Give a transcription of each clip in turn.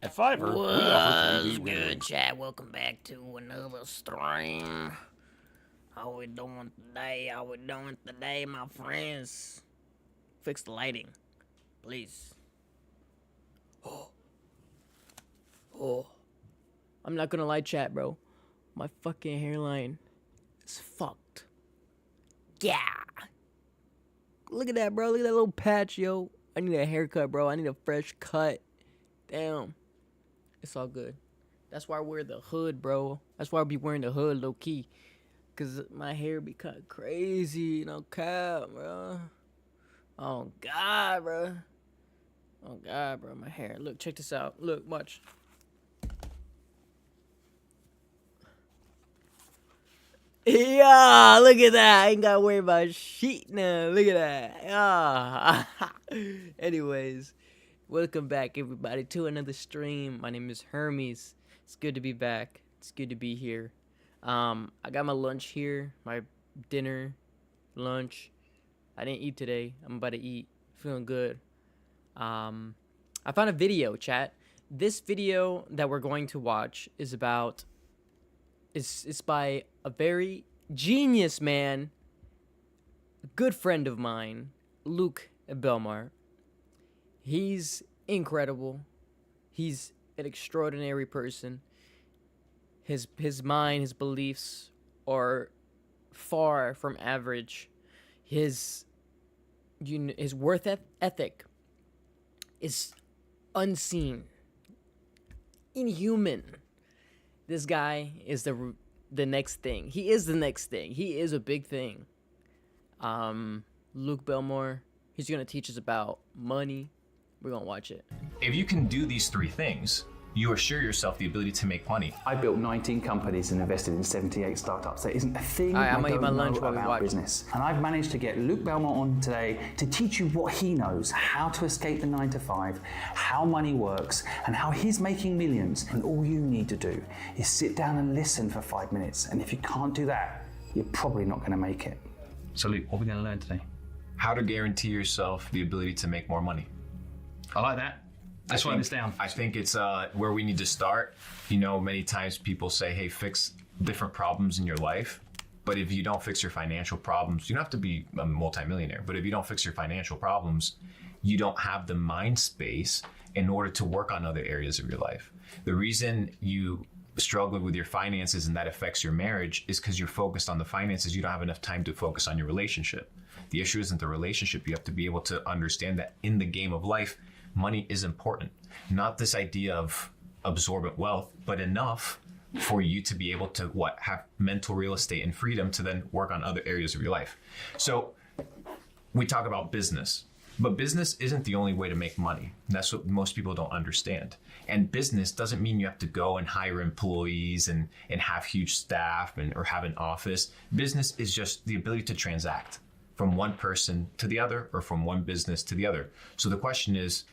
At Fiverr, we offer 3D What's good, rendering. chat? Welcome back to another stream. How we doing today, my friends? Fix the lighting, please. Oh. I'm not gonna lie, chat, bro. My fucking hairline is fucked. Yeah. Look at that, bro. Look at that little patch, yo. I need a haircut, bro. I need a fresh cut. Damn. It's all good. That's why I wear the hood, bro. That's why I be wearing the hood low key. Cause my hair be cut crazy, no cap, bro. Oh God, bro. Oh God, bro. My hair. Look, check this out. Look, watch. Yeah, look at that. I ain't gotta worry about shit now. Look at that. Ah. Anyways, welcome back, everybody, to another stream. My name is Hermes. It's good to be back. It's good to be here. I got my lunch here, my dinner, lunch. I didn't eat today. I'm about to eat. Feeling good. I found a video, chat. This video that we're going to watch is about. It's by a very genius man, a good friend of mine, Luke Belmar. He's incredible. He's an extraordinary person. His mind, his beliefs are far from average. His worth ethic is unseen, inhuman. This guy is the next thing. He is the next thing. He is a big thing. Luke Belmore, he's gonna teach us about money. We're gonna watch it. If you can do these three things, you assure yourself the ability to make money. I built 19 companies and invested in 78 startups. There isn't a thing Alright, I I'm gonna eat don't my lunch know while we about watch. business. And I've managed to get Luke Belmont on today to teach you what he knows, how to escape the 9 to 5, how money works, and how he's making millions. And all you need to do is sit down and listen for 5 minutes. And if you can't do that, you're probably not going to make it. So Luke, what are we going to learn today? How to guarantee yourself the ability to make more money. I like that. Let's write this down. I think it's where we need to start. You know, many times people say, hey, fix different problems in your life. But if you don't fix your financial problems, you don't have to be a multimillionaire. But if you don't fix your financial problems, you don't have the mind space in order to work on other areas of your life. The reason you struggle with your finances and that affects your marriage is because you're focused on the finances. You don't have enough time to focus on your relationship. The issue isn't the relationship. You have to be able to understand that in the game of life, money is important. Not this idea of absorbent wealth, but enough for you to be able to have mental real estate and freedom to then work on other areas of your life. So we talk about business, but business isn't the only way to make money. That's what most people don't understand. And business doesn't mean you have to go and hire employees and have huge staff or have an office. Business is just the ability to transact from one person to the other or from one business to the other. So the question is,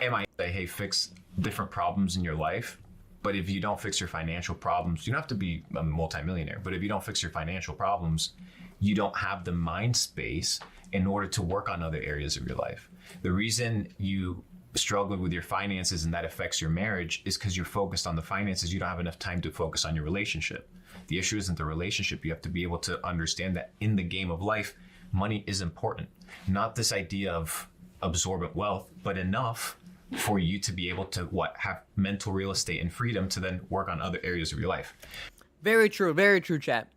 am I say, hey, fix different problems in your life? But if you don't fix your financial problems, you don't have to be a multimillionaire, but if you don't fix your financial problems, you don't have the mind space in order to work on other areas of your life. The reason you struggle with your finances and that affects your marriage is because you're focused on the finances. You don't have enough time to focus on your relationship. The issue isn't the relationship. You have to be able to understand that in the game of life, money is important. Not this idea of absorbent wealth, but enough for you to be able to have mental real estate and freedom to then work on other areas of your life. Very true, chat.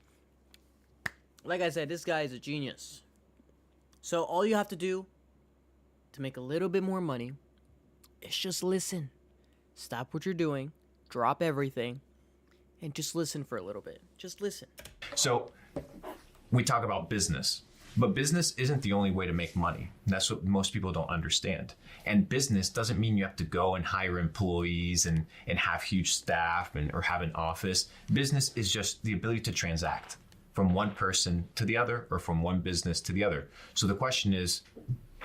Like I said, this guy is a genius. So all you have to do to make a little bit more money is just listen. Stop what you're doing, drop everything, and just listen for a little bit. Just listen. So we talk about business, but business isn't the only way to make money. That's what most people don't understand. And business doesn't mean you have to go and hire employees and have huge staff or have an office. Business is just the ability to transact from one person to the other or from one business to the other. So the question is,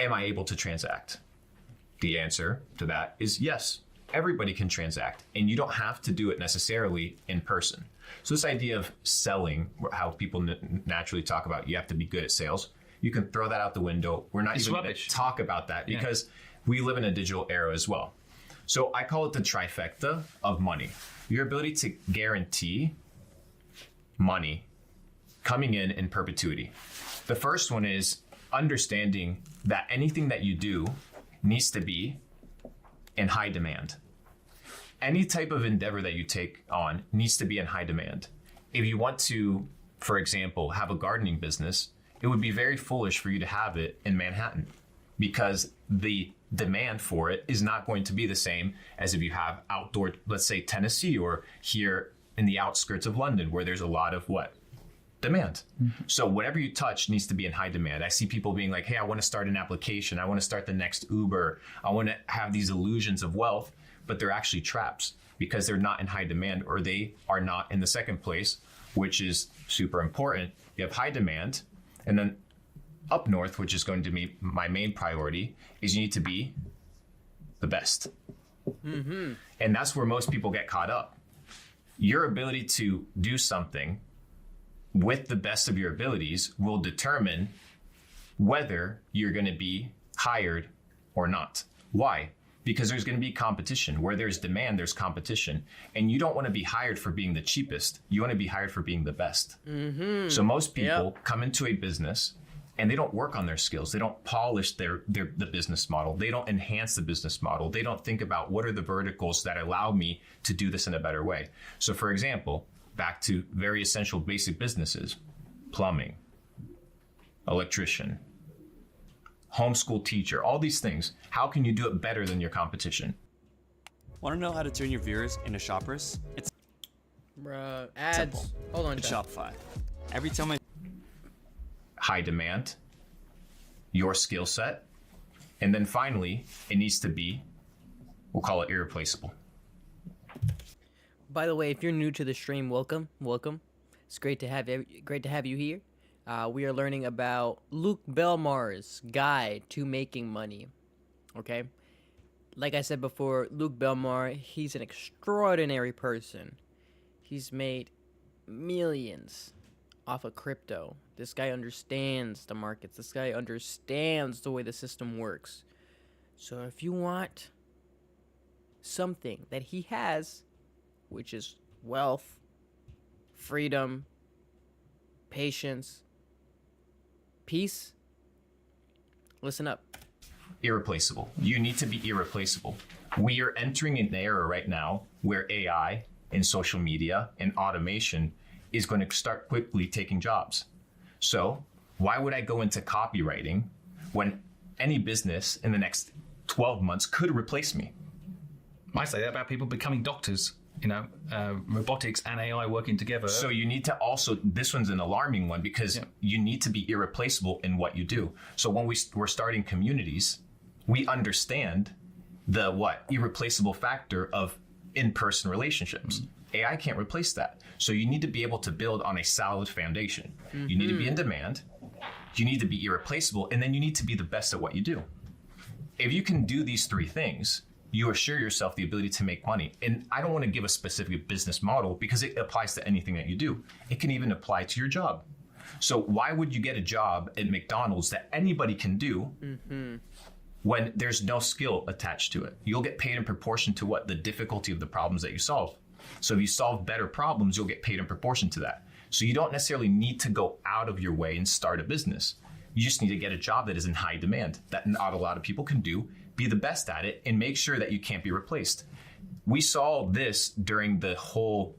am I able to transact? The answer to that is yes. Everybody can transact, and you don't have to do it necessarily in person. So this idea of selling, how people naturally talk about you have to be good at sales, you can throw that out the window. We're not even going to talk about that because we live in a digital era as well. So I call it the trifecta of money. Your ability to guarantee money coming in perpetuity. The first one is understanding that anything that you do needs to be in high demand. Any type of endeavor that you take on needs to be in high demand. If you want to, for example, have a gardening business, it would be very foolish for you to have it in Manhattan because the demand for it is not going to be the same as if you have outdoor, let's say Tennessee or here in the outskirts of London where there's a lot of what? Demand. So whatever you touch needs to be in high demand. I see people being like, hey, I want to start an application. I want to start the next Uber. I want to have these illusions of wealth, but they're actually traps because they're not in high demand or they are not in the second place, which is super important. You have high demand, and then up north, which is going to be my main priority, is you need to be the best. And that's where most people get caught up. Your ability to do something with the best of your abilities will determine whether you're going to be hired or not. Why? Because there's going to be competition. Where there's demand, there's competition. And you don't want to be hired for being the cheapest. You want to be hired for being the best. So most people come into a business and they don't work on their skills. They don't polish the business model. They don't enhance the business model. They don't think about what are the verticals that allow me to do this in a better way. So for example, back to very essential basic businesses, plumbing, electrician, homeschool teacher, all these things. How can you do it better than your competition? Want to know how to turn your viewers into shoppers? It's Bruh, ads. simple. Hold on, It's Chad. Shopify. Every time I High demand, your skill set, and then finally, it needs to be, we'll call it irreplaceable. By the way, if you're new to the stream, welcome. It's great to have you here. We are learning about Luke Belmar's guide to making money. Okay, like I said before, Luke Belmar, he's an extraordinary person. He's made millions off of crypto. This guy understands the markets. This guy understands the way the system works. So if you want something that he has, which is wealth, freedom, patience, peace, listen up. Irreplaceable. You need to be irreplaceable. We are entering an era right now where AI and social media and automation is going to start quickly taking jobs. So why would I go into copywriting when any business in the next 12 months could replace me? I say that about people becoming doctors. Robotics and AI working together. So you need to also, this one's an alarming one because you need to be irreplaceable in what you do. So when we're starting communities, we understand the irreplaceable factor of in-person relationships. AI can't replace that. So you need to be able to build on a solid foundation. You need to be in demand, you need to be irreplaceable, and then you need to be the best at what you do. If you can do these three things, you assure yourself the ability to make money. And I don't want to give a specific business model because it applies to anything that you do. It can even apply to your job. So why would you get a job at McDonald's that anybody can do when there's no skill attached to it? You'll get paid in proportion to the difficulty of the problems that you solve. So if you solve better problems, you'll get paid in proportion to that. So you don't necessarily need to go out of your way and start a business. You just need to get a job that is in high demand, that not a lot of people can do, be the best at it, and make sure that you can't be replaced. We saw this during the whole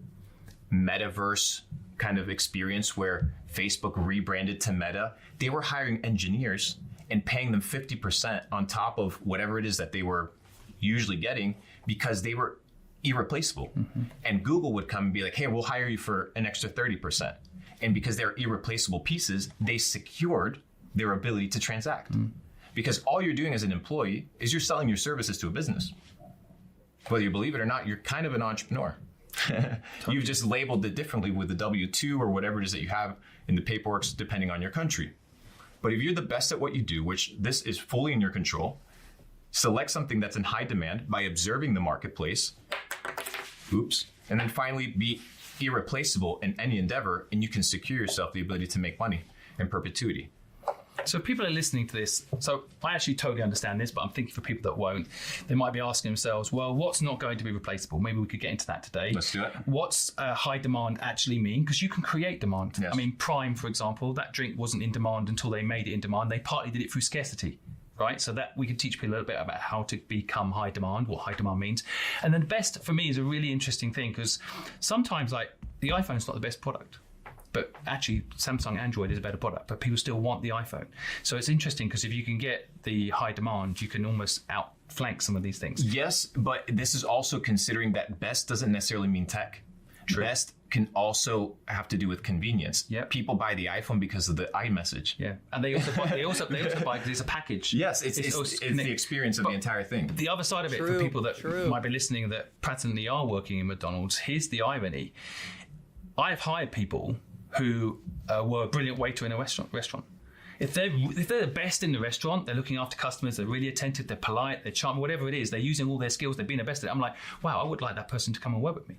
metaverse kind of experience where Facebook rebranded to Meta. They were hiring engineers and paying them 50% on top of whatever it is that they were usually getting because they were irreplaceable. And Google would come and be like, hey, we'll hire you for an extra 30%. And because they're irreplaceable pieces, they secured their ability to transact. Because all you're doing as an employee is you're selling your services to a business. Whether you believe it or not, you're kind of an entrepreneur. You've just labeled it differently with the W-2 or whatever it is that you have in the paperwork, depending on your country. But if you're the best at what you do, which this is fully in your control, select something that's in high demand by observing the marketplace, and then finally be irreplaceable in any endeavor, and you can secure yourself the ability to make money in perpetuity. So people are listening to this. So I actually totally understand this, but I'm thinking for people that won't, they might be asking themselves, well, what's not going to be replaceable? Maybe we could get into that today. Let's do it. What's high demand actually mean? Because you can create demand. Yes. I mean, Prime, for example, that drink wasn't in demand until they made it in demand. They partly did it through scarcity. Right, so that we can teach people a little bit about how to become high demand, what high demand means. And then best for me is a really interesting thing, because sometimes like the iPhone's not the best product, but actually Samsung Android is a better product, but people still want the iPhone. So it's interesting because if you can get the high demand, you can almost outflank some of these things. Yes, but this is also considering that best doesn't necessarily mean tech. True. Best can also have to do with convenience. Yep. People buy the iPhone because of the iMessage. Yeah, and they also buy because it's a package. Yes, it's the experience of the entire thing. The other side of it, for people that might be listening that presently are working in McDonald's, here's the irony. I've hired people who were a brilliant waiter in a restaurant. If they're the best in the restaurant, they're looking after customers, they're really attentive, they're polite, they're charming, whatever it is, they're using all their skills, they're being the best at it. I'm like, wow, I would like that person to come and work with me.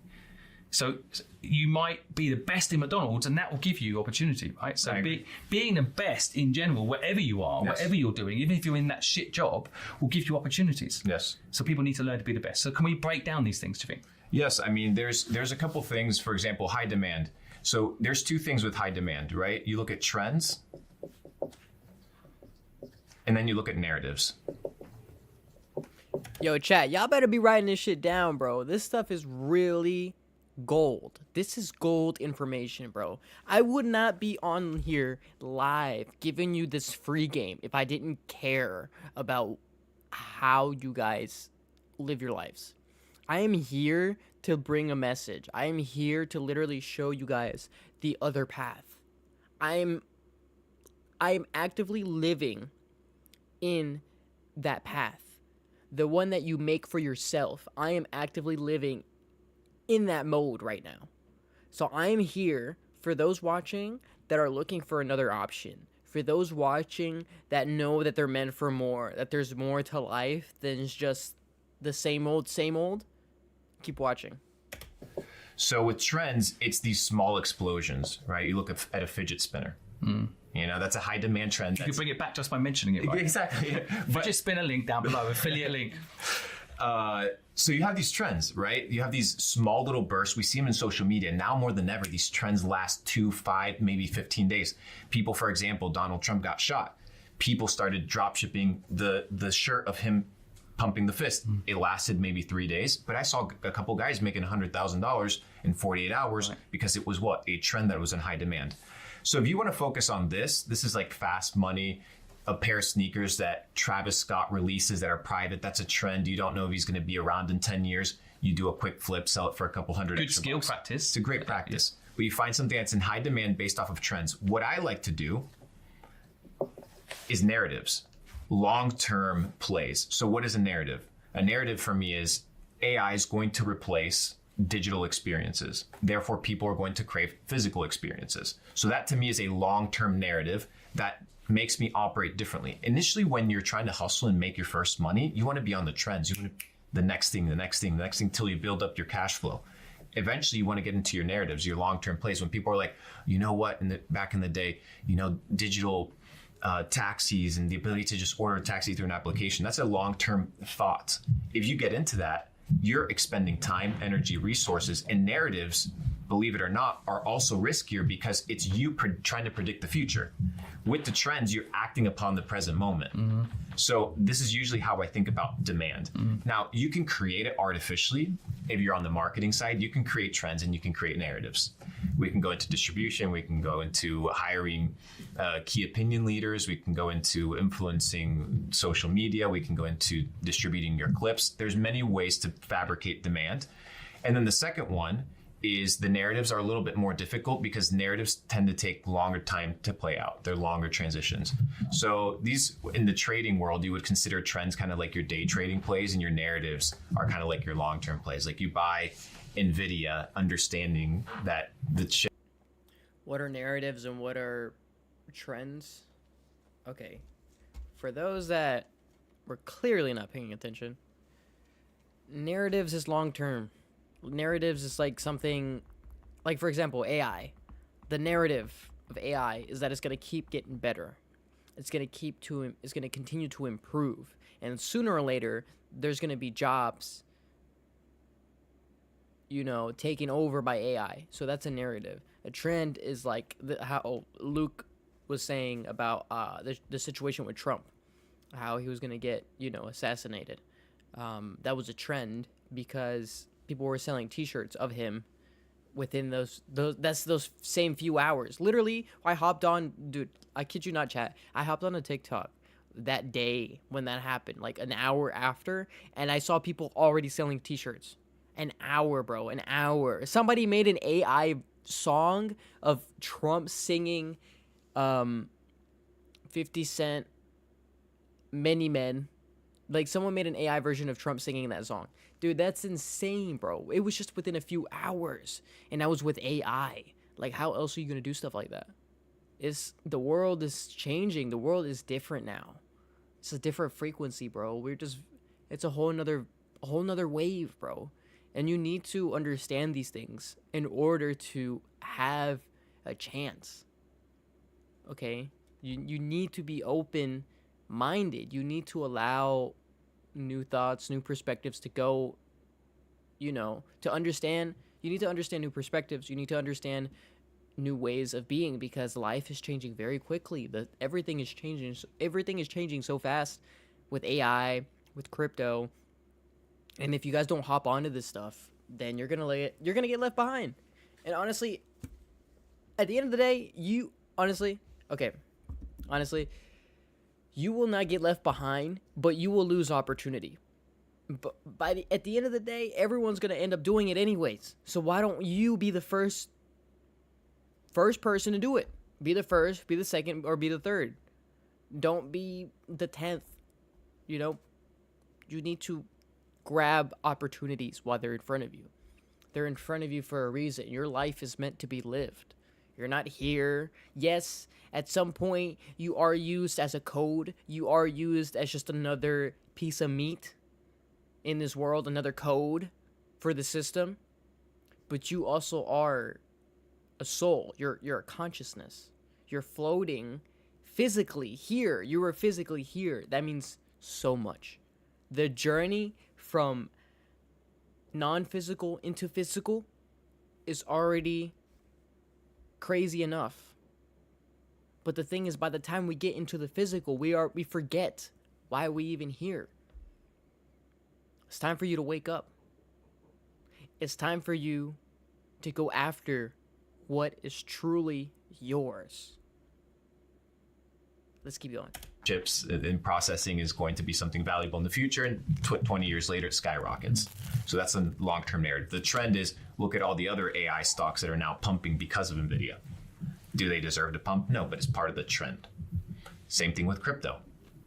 So you might be the best in McDonald's, and that will give you opportunity, right? So being the best in general, wherever you are, whatever you're doing, even if you're in that shit job, will give you opportunities. Yes. So people need to learn to be the best. So can we break down these things, do you think? Yes, I mean, there's a couple things. For example, high demand. So there's two things with high demand, right? You look at trends, and then you look at narratives. Yo, chat, y'all better be writing this shit down, bro. This stuff is really gold. This is gold information, bro. I would not be on here live giving you this free game if I didn't care about how you guys live your lives. I am here to bring a message. I am here to literally show you guys the other path. I am actively living in that path. The one that you make for yourself. I am actively living in that mode right now. So I am here for those watching that are looking for another option. For those watching that know that they're meant for more, that there's more to life than just the same old, keep watching. So with trends, it's these small explosions, right? You look at a fidget spinner. You know, that's a high demand trend. You can bring it back just by mentioning it, right? Exactly. But just spin a link down below, affiliate link. So you have these trends, right? You have these small little bursts. We see them in social media. Now more than ever, these trends last 2, 5, maybe 15 days. People, for example, Donald Trump got shot. People started drop shipping the shirt of him pumping the fist. It lasted maybe 3 days, but I saw a couple guys making $100,000 in 48 hours because it was a trend that was in high demand. So if you want to focus on this is like fast money. A pair of sneakers that Travis Scott releases that are private, that's a trend. You don't know if he's going to be around in 10 years. You do a quick flip, sell it for a couple hundred Good extra skill bucks. practice. It's a great practice. But you find something that's in high demand based off of trends. What I like to do is narratives, long-term plays. So what is a narrative? A narrative for me is AI is going to replace digital experiences. Therefore, people are going to crave physical experiences. So that to me is a long-term narrative that makes me operate differently. Initially, when you're trying to hustle and make your first money, you want to be on the trends. You want to, the next thing, till you build up your cash flow. Eventually, you want to get into your narratives, your long-term plays. When people are like, you know what, back in the day, digital taxis and the ability to just order a taxi through an application, that's a long-term thought. If you get into that, you're expending time, energy, resources, and narratives, believe it or not, are also riskier because it's you trying to predict the future. With the trends, you're acting upon the present moment. So this is usually how I think about demand. Now, you can create it artificially. If you're on the marketing side, you can create trends and you can create narratives. We can go into distribution. We can go into hiring key opinion leaders. We can go into influencing social media. We can go into distributing your clips. There's many ways to fabricate demand. And then the second one is the narratives are a little bit more difficult because narratives tend to take longer time to play out. They're longer transitions. So these, in the trading world, you would consider trends kind of like your day trading plays, and your narratives are kind of like your long-term plays. Like you buy NVIDIA, understanding that the chip. What are narratives and what are trends? Okay. For those that were clearly not paying attention, narratives is long-term. Narratives is like something, like for example, AI. The narrative of AI is that it's going to keep getting better. it's going to continue to improve. And sooner or later, there's going to be jobs, taken over by AI. So that's a narrative. A trend is like how Luke was saying about the situation with Trump, how he was going to get, assassinated. That was a trend because people were selling T-shirts of him within those same few hours. Literally, I hopped on, dude, I kid you not, chat. I hopped on a TikTok that day when that happened, like an hour after, and I saw people already selling T-shirts. An hour, bro, an hour. Somebody made an AI song of Trump singing 50 Cent, Many Men. Like, someone made an AI version of Trump singing that song. Dude, that's insane, bro. It was just within a few hours, and that was with AI. Like, how else are you gonna do stuff like that? The world is changing. The world is different now. It's a different frequency, bro. It's a whole nother wave, bro. And you need to understand these things in order to have a chance. Okay? You need to be open-minded. You need to allow new thoughts, new perspectives to go, to understand. You need to understand new perspectives. You need to understand new ways of being, because life is changing very quickly. Everything is changing. Everything is changing so fast with AI, with crypto. And if you guys don't hop onto this stuff, then you're gonna get left behind. And honestly, at the end of the day, you will not get left behind, but you will lose opportunity. But at the end of the day, everyone's gonna end up doing it anyways. So why don't you be the first person to do it? Be the first, be the second, or be the third. Don't be the 10th. You need to grab opportunities while they're in front of you. They're in front of you for a reason. Your life is meant to be lived. You're not here. Yes, at some point, you are used as a code. You are used as just another piece of meat in this world, another code for the system. But you also are a soul. You're a consciousness. You're floating physically here. You are physically here. That means so much. The journey from non-physical into physical is already crazy enough. But the thing is, by the time we get into the physical, we forget why we even here. It's time for you to wake up. It's time for you to go after what is truly yours. Let's keep going. Chips in processing is going to be something valuable in the future, and 20 years later it skyrockets. So that's a long-term narrative. The trend is, look at all the other AI stocks that are now pumping because of NVIDIA. Do they deserve to pump? No, but it's part of the trend. Same thing with crypto,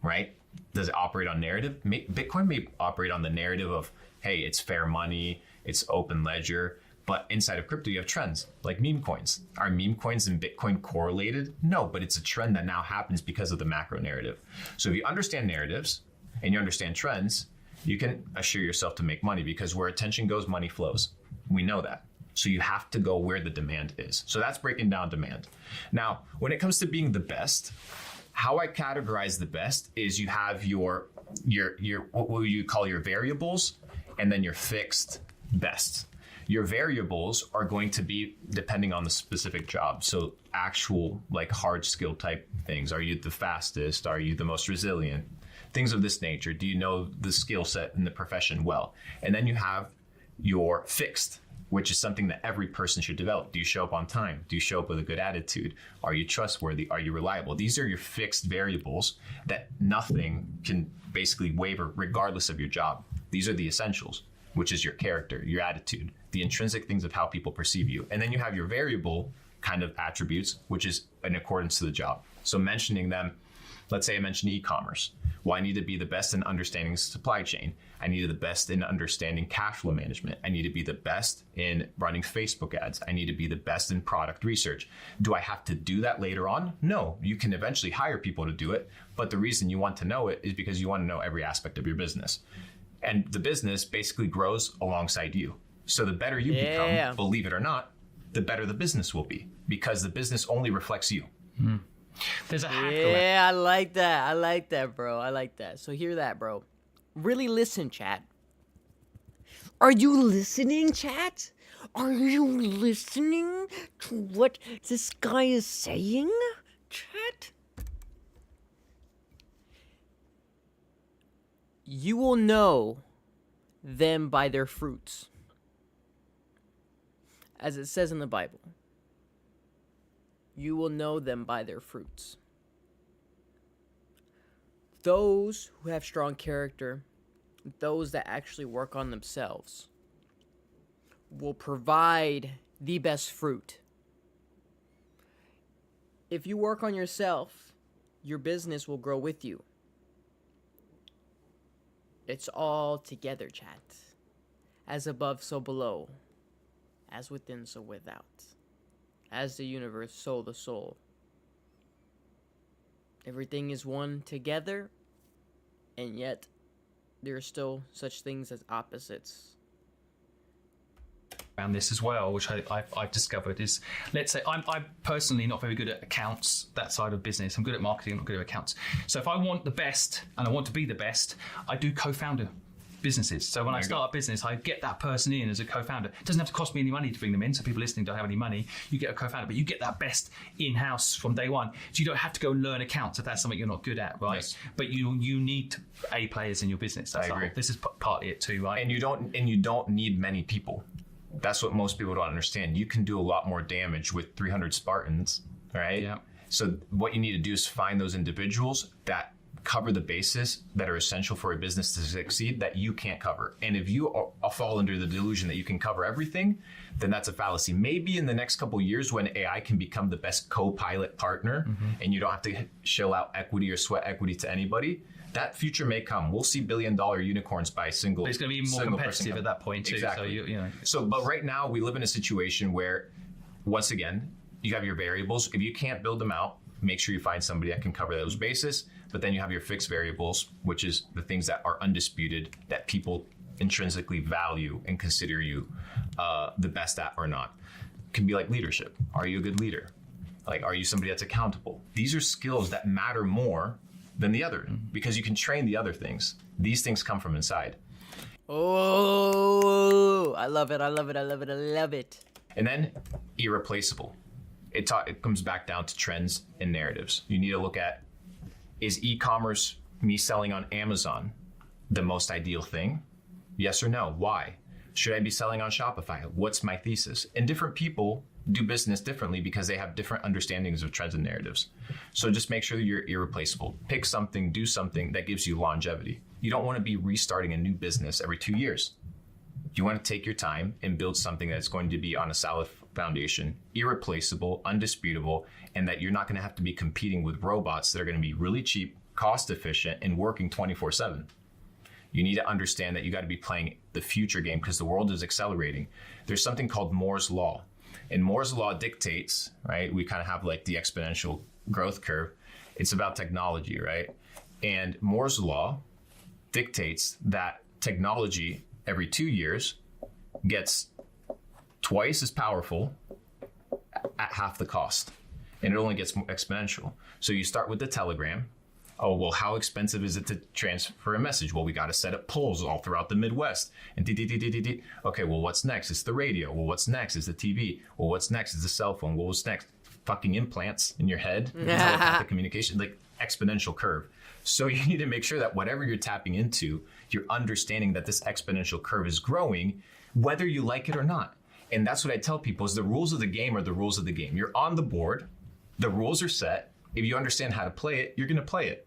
right? Does it operate on narrative? Bitcoin may operate on the narrative of, hey, it's fair money, it's open ledger. But inside of crypto, you have trends like meme coins. Are meme coins and Bitcoin correlated? No, but it's a trend that now happens because of the macro narrative. So if you understand narratives and you understand trends, you can assure yourself to make money, because where attention goes, money flows. We know that. So you have to go where the demand is. So that's breaking down demand. Now, when it comes to being the best, how I categorize the best is you have your what will you call your variables, and then your fixed best. Your variables are going to be depending on the specific job. So actual, like, hard skill type things. Are you the fastest? Are you the most resilient? Things of this nature. Do you know the skill set in the profession well? And then you have your fixed, which is something that every person should develop. Do you show up on time? Do you show up with a good attitude? Are you trustworthy? Are you reliable? These are your fixed variables that nothing can basically waver regardless of your job. These are the essentials, which is your character, your attitude, the intrinsic things of how people perceive you. And then you have your variable kind of attributes, which is in accordance to the job. So mentioning them, let's say I mentioned e-commerce. Well, I need to be the best in understanding supply chain. I need to be the best in understanding cash flow management. I need to be the best in running Facebook ads. I need to be the best in product research. Do I have to do that later on? No, you can eventually hire people to do it. But the reason you want to know it is because you want to know every aspect of your business. And the business basically grows alongside you. So the better you become, believe it or not, the better the business will be, because the business only reflects you. There's a hack. Yeah, I like that. I like that, bro. I like that. So hear that, bro. Really listen, chat. Are you listening, chat? Are you listening to what this guy is saying, chat? You will know them by their fruits, as it says in the Bible. You will know them by their fruits. Those who have strong character, those that actually work on themselves, will provide the best fruit. If you work on yourself, your business will grow with you. It's all together, chat. As above, so below. As within, so without. As the universe, so the soul. Everything is one together, and yet there are still such things as opposites. Around this as well, which I've discovered is, let's say I'm personally not very good at accounts, that side of business. I'm good at marketing, I'm not good at accounts. So if I want the best and I want to be the best, I do co-founder businesses. So when I start a business, I get that person in as a co-founder. It doesn't have to cost me any money to bring them in. So people listening don't have any money. You get a co-founder, but you get that best in-house from day one. So you don't have to go and learn accounts if that's something you're not good at, right? Yes. But you need A players in your business. That's I agree. This is partly it too, right? And you don't need many people. That's what most people don't understand. You can do a lot more damage with 300 Spartans, right? Yeah. So what you need to do is find those individuals that cover the bases that are essential for a business to succeed that you can't cover. And if you fall under the delusion that you can cover everything, then that's a fallacy. Maybe in the next couple of years when AI can become the best co-pilot partner and you don't have to shell out equity or sweat equity to anybody, that future may come. We'll see billion-dollar unicorns by a single. But it's going to be more competitive at that point too. Exactly. So you know. So, but right now we live in a situation where, once again, you have your variables. If you can't build them out, make sure you find somebody that can cover those bases. But then you have your fixed variables, which is the things that are undisputed, that people intrinsically value and consider you the best at or not. It can be like leadership. Are you a good leader? Like, are you somebody that's accountable? These are skills that matter more than the other because you can train the other things. These things come from inside. Oh, I love it. I love it. I love it. I love it. And then irreplaceable. It comes back down to trends and narratives. You need to look at, is e-commerce, me selling on Amazon, the most ideal thing? Yes or no? Why? Should I be selling on Shopify? What's my thesis? And different people do business differently because they have different understandings of trends and narratives. So just make sure that you're irreplaceable. Pick something, do something that gives you longevity. You don't want to be restarting a new business every 2 years. You want to take your time and build something that's going to be on a solid foundation, irreplaceable, undisputable, and that you're not going to have to be competing with robots that are going to be really cheap, cost efficient, and working 24/7. You need to understand that you got to be playing the future game because the world is accelerating. There's something called Moore's Law. And Moore's Law dictates, right? We kind of have like the exponential growth curve. It's about technology, right? And Moore's Law dictates that technology every 2 years gets twice as powerful at half the cost. And it only gets more exponential. So you start with the telegram. Oh, well, how expensive is it to transfer a message? Well, we got to set up poles all throughout the Midwest. And okay, well, what's next? It's the radio. Well, what's next? Is the TV. Well, what's next? Is the cell phone. Well, what's next? Fucking implants in your head. Telepathic communication, like exponential curve. So you need to make sure that whatever you're tapping into, you're understanding that this exponential curve is growing, whether you like it or not. And that's what I tell people is the rules of the game are the rules of the game. You're on the board. The rules are set. If you understand how to play it, you're going to play it.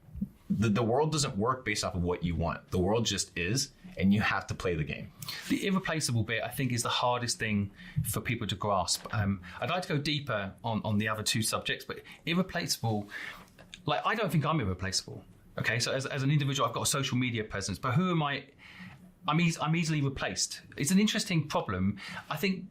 The world doesn't work based off of what you want. The world just is, and you have to play the game. The irreplaceable bit, I think, is the hardest thing for people to grasp. I'd like to go deeper on the other two subjects, but irreplaceable, like, I don't think I'm irreplaceable. Okay, so as an individual, I've got a social media presence, but who am I? I'm easily replaced. It's an interesting problem. I think,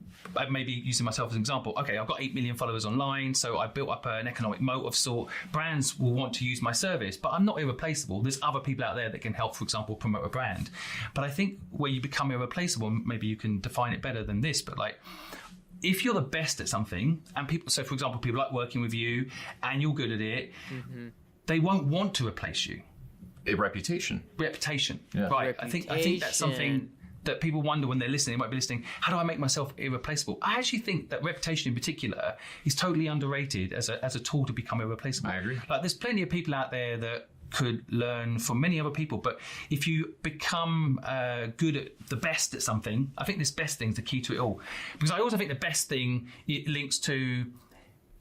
maybe using myself as an example, okay, I've got 8 million followers online, so I've built up an economic moat of sort. Brands will want to use my service, but I'm not irreplaceable. There's other people out there that can help, for example, promote a brand. But I think where you become irreplaceable, maybe you can define it better than this, but like, if you're the best at something, and people, so for example, people like working with you, and you're good at it, they won't want to replace you. Reputation. Yeah. Right. I think that's something that people wonder when they're listening. They might be listening, how do I make myself irreplaceable? I actually think that reputation in particular is totally underrated as a tool to become irreplaceable. I agree. Like, there's plenty of people out there that could learn from many other people, but if you become good at the best at something, I think this best thing is the key to it all. Because I also think the best thing, it links to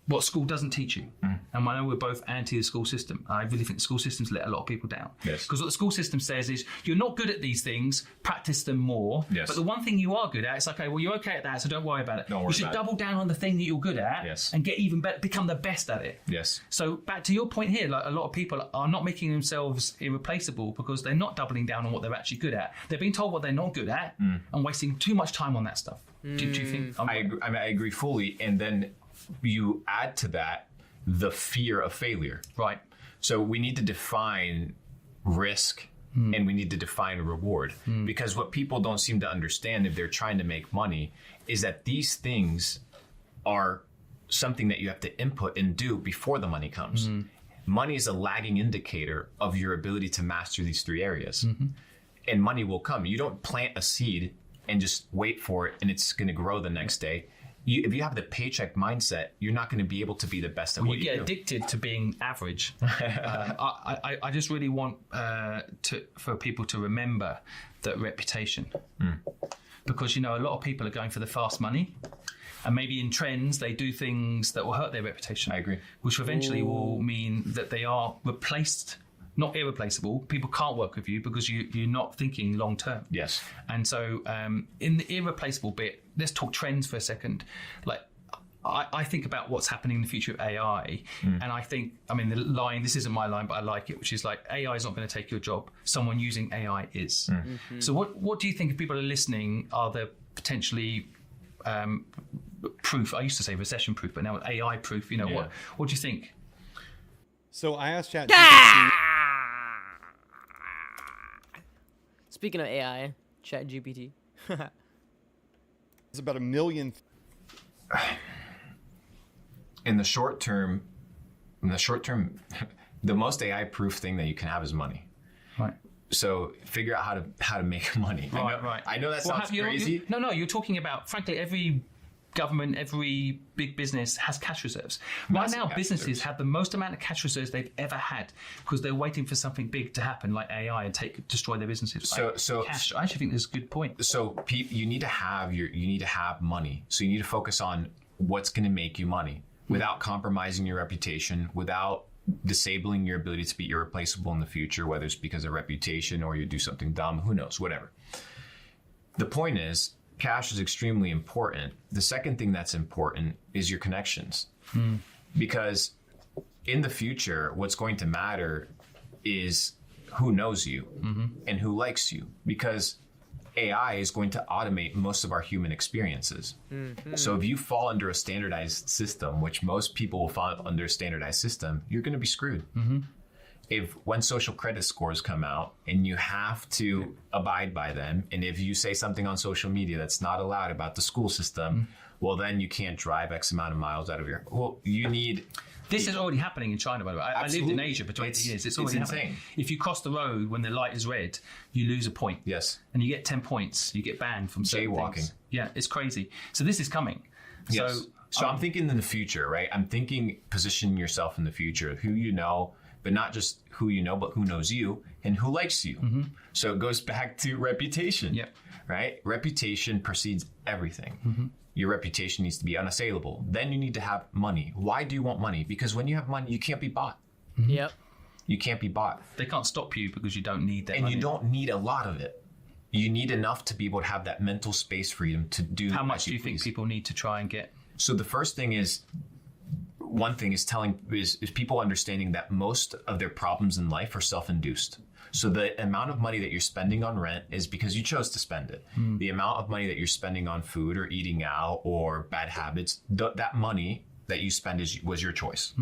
what school doesn't teach you. And I know we're both anti the school system. I really think the school system's let a lot of people down. Yes. Because what the school system says is, you're not good at these things, practice them more. Yes. But the one thing you are good at, it's like, okay, well, you're okay at that, so don't worry about it. Don't worry you should about it. double down on the thing that you're good at and get even better, become the best at it. Yes. So back to your point here, like, a lot of people are not making themselves irreplaceable because they're not doubling down on what they're actually good at. They're being told what they're not good at and wasting too much time on that stuff. Do you think? I agree fully. And then you add to that the fear of failure. Right. So we need to define risk and we need to define reward. Because what people don't seem to understand if they're trying to make money is that these things are something that you have to input and do before the money comes. Money is a lagging indicator of your ability to master these three areas. And money will come. You don't plant a seed and just wait for it and it's going to grow the next day. If you have the paycheck mindset, you're not going to be able to be the best at what you do. You get addicted to being average. I just really want for people to remember that reputation. Because, a lot of people are going for the fast money. And maybe in trends, they do things that will hurt their reputation. I agree. Which eventually will mean that they are replaced, not irreplaceable. People can't work with you because you're not thinking long term. Yes. And so in the irreplaceable bit, let's talk trends for a second. Like, I think about what's happening in the future of AI. And I think, the line, this isn't my line, but I like it, which is like, AI is not going to take your job. Someone using AI is. So what do you think, if people are listening, are there potentially proof? I used to say recession proof, but now AI proof. What do you think? So I asked ChatGPT. Speaking of AI, ChatGPT. It's about 1 million. In the short term, the most AI-proof thing that you can have is money. Right. So figure out how to make money. Right. I know that sounds crazy. No, you're talking about, frankly, every government, every big business has cash reserves. Right now, businesses have the most amount of cash reserves they've ever had because they're waiting for something big to happen, like AI, and destroy their businesses. So cash. I actually think that's a good point. So you need to have money. So you need to focus on what's going to make you money without compromising your reputation, without disabling your ability to be irreplaceable in the future, whether it's because of reputation or you do something dumb, who knows, whatever. The point is, cash is extremely important. The second thing that's important is your connections. Because in the future, what's going to matter is who knows you and who likes you. Because AI is going to automate most of our human experiences. So if you fall under a standardized system, which most people will fall under a standardized system, you're going to be screwed. When social credit scores come out and you have to abide by them, and if you say something on social media that's not allowed about the school system, well, then you can't drive X amount of miles out of your... Well, you need... This is already happening in China, by the way. I lived in Asia for 20 years. It's already happening. If you cross the road when the light is red, you lose a point. Yes. And you get 10 points. You get banned from certain jaywalking. Things. Yeah, it's crazy. So this is coming. Yes. So I'm thinking in the future, right? I'm thinking position yourself in the future, who you know, but not just who you know, but who knows you and who likes you. So it goes back to reputation, right? Reputation precedes everything. Your reputation needs to be unassailable. Then you need to have money. Why do you want money? Because when you have money, you can't be bought. Yep. You can't be bought. They can't stop you because you don't need that money. And you don't need a lot of it. You need enough to be able to have that mental space freedom to do. How much do you think people need to try and get? So the first thing is, one thing is people understanding that most of their problems in life are self-induced. So the amount of money that you're spending on rent is because you chose to spend it. The amount of money that you're spending on food or eating out or bad habits, that money that you spend was your choice.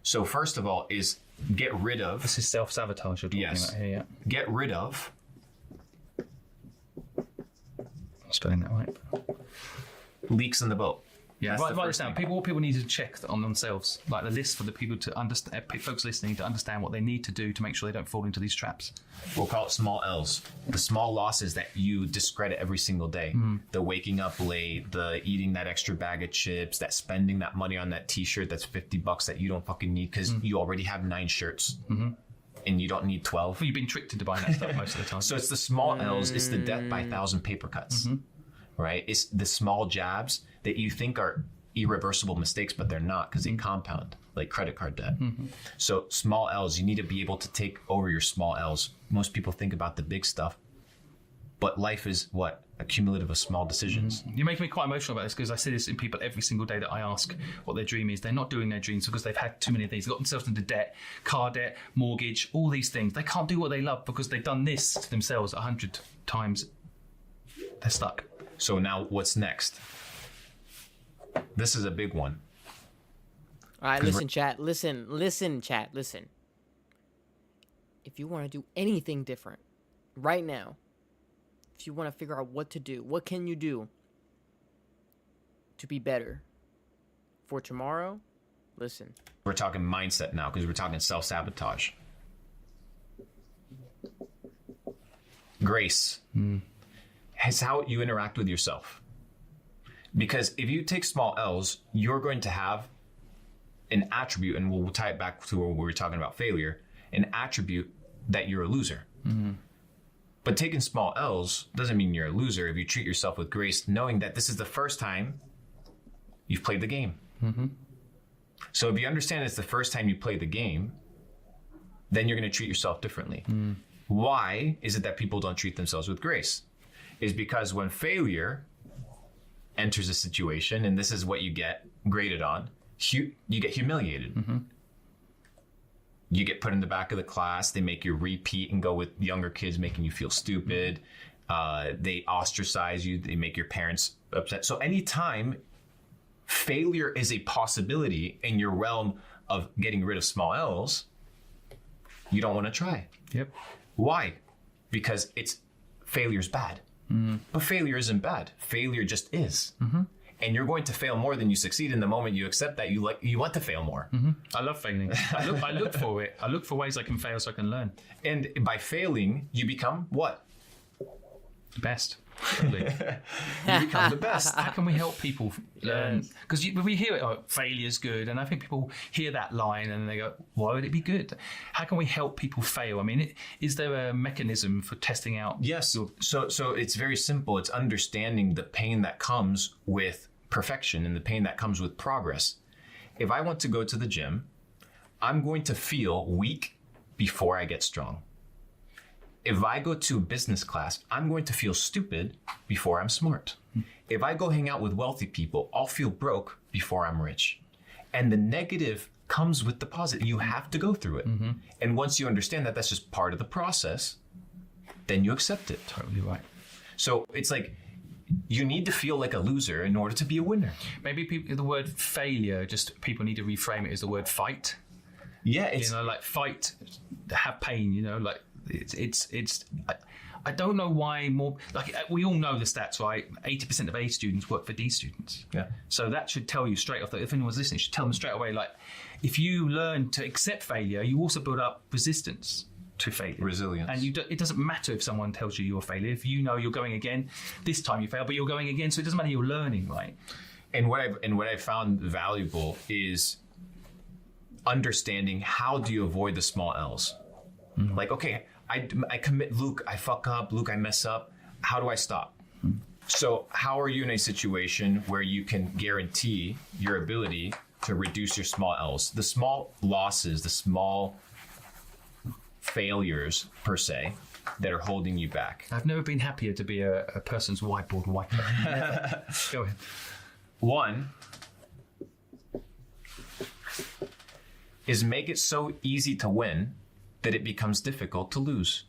So first of all is get rid of... This is self-sabotage you're talking about here, yeah. Get rid of... Spelling that right. Leaks in the boat. Yeah, That's write the this first down. thing. What people need to check on themselves, like the list for the people to understand, folks listening to understand what they need to do to make sure they don't fall into these traps. We'll call it small L's. The small losses that you discredit every single day. The waking up late, the eating that extra bag of chips, that spending that money on that t-shirt that's $50 that you don't fucking need because you already have 9 shirts. And you don't need 12. Well, you've been tricked into buying that stuff most of the time. So it's the small L's. It's the death by 1,000 paper cuts, right? It's the small jabs that you think are irreversible mistakes, but they're not because they compound, like credit card debt. So small L's, you need to be able to take over your small L's. Most people think about the big stuff, but life is what? A cumulative of small decisions. You're making me quite emotional about this because I see this in people every single day that I ask what their dream is. They're not doing their dreams because they've had too many of these. They've got themselves into debt, car debt, mortgage, all these things. They can't do what they love because they've done this to themselves 100 times. They're stuck. So now what's next? This is a big one. All right, listen, chat. Listen, chat. Listen. If you want to do anything different right now, if you want to figure out what to do, what can you do to be better for tomorrow? Listen. We're talking mindset now because we're talking self-sabotage. Grace is how you interact with yourself. Because if you take small L's, you're going to have an attribute, and we'll tie it back to where we were talking about failure, an attribute that you're a loser. But taking small L's doesn't mean you're a loser if you treat yourself with grace, knowing that this is the first time you've played the game. So if you understand it's the first time you play the game, then you're going to treat yourself differently. Why is it that people don't treat themselves with grace? Is because when failure enters a situation, and this is what you get graded on, you get humiliated. You get put in the back of the class. They make you repeat and go with younger kids, making you feel stupid. They ostracize you. They make your parents upset. So anytime failure is a possibility in your realm of getting rid of small L's, you don't want to try. Yep. Why? Because failure's bad. But failure isn't bad. Failure just is. And you're going to fail more than you succeed. In the moment you accept that, you want to fail more. I love failing. I look for it. I look for ways I can fail so I can learn. And by failing, you become what? The best. Totally. You become the best. How can we help people learn? Because we hear it, failure's good, and I think people hear that line and they go, why would it be good? How can we help people fail? I mean, is there a mechanism for testing out? Yes. So it's very simple. It's understanding the pain that comes with perfection and the pain that comes with progress. If I want to go to the gym, I'm going to feel weak before I get strong. If I go to business class, I'm going to feel stupid before I'm smart. If I go hang out with wealthy people, I'll feel broke before I'm rich. And the negative comes with the positive. You have to go through it. And once you understand that that's just part of the process, then you accept it. Totally right. So it's like, you need to feel like a loser in order to be a winner. Maybe the word failure, just people need to reframe it as the word fight. Yeah, it's like fight, have pain, like it's I don't know why more, like we all know the stats, right? 80% of A students work for D students. Yeah. So that should tell you straight off that if anyone's listening, should tell them straight away, like if you learn to accept failure, you also build up resistance to failure. Resilience. And it doesn't matter if someone tells you you're a failure. If you know you're going again, this time you fail, but you're going again, so it doesn't matter, you're learning, right? And what I've found valuable is understanding how do you avoid the small L's. Like, okay, I commit, Luke, I fuck up, Luke, I mess up. How do I stop? So how are you in a situation where you can guarantee your ability to reduce your small L's? The small losses, the small failures, per se, that are holding you back. I've never been happier to be a person's whiteboard wiper. Go ahead. One is make it so easy to win that it becomes difficult to lose.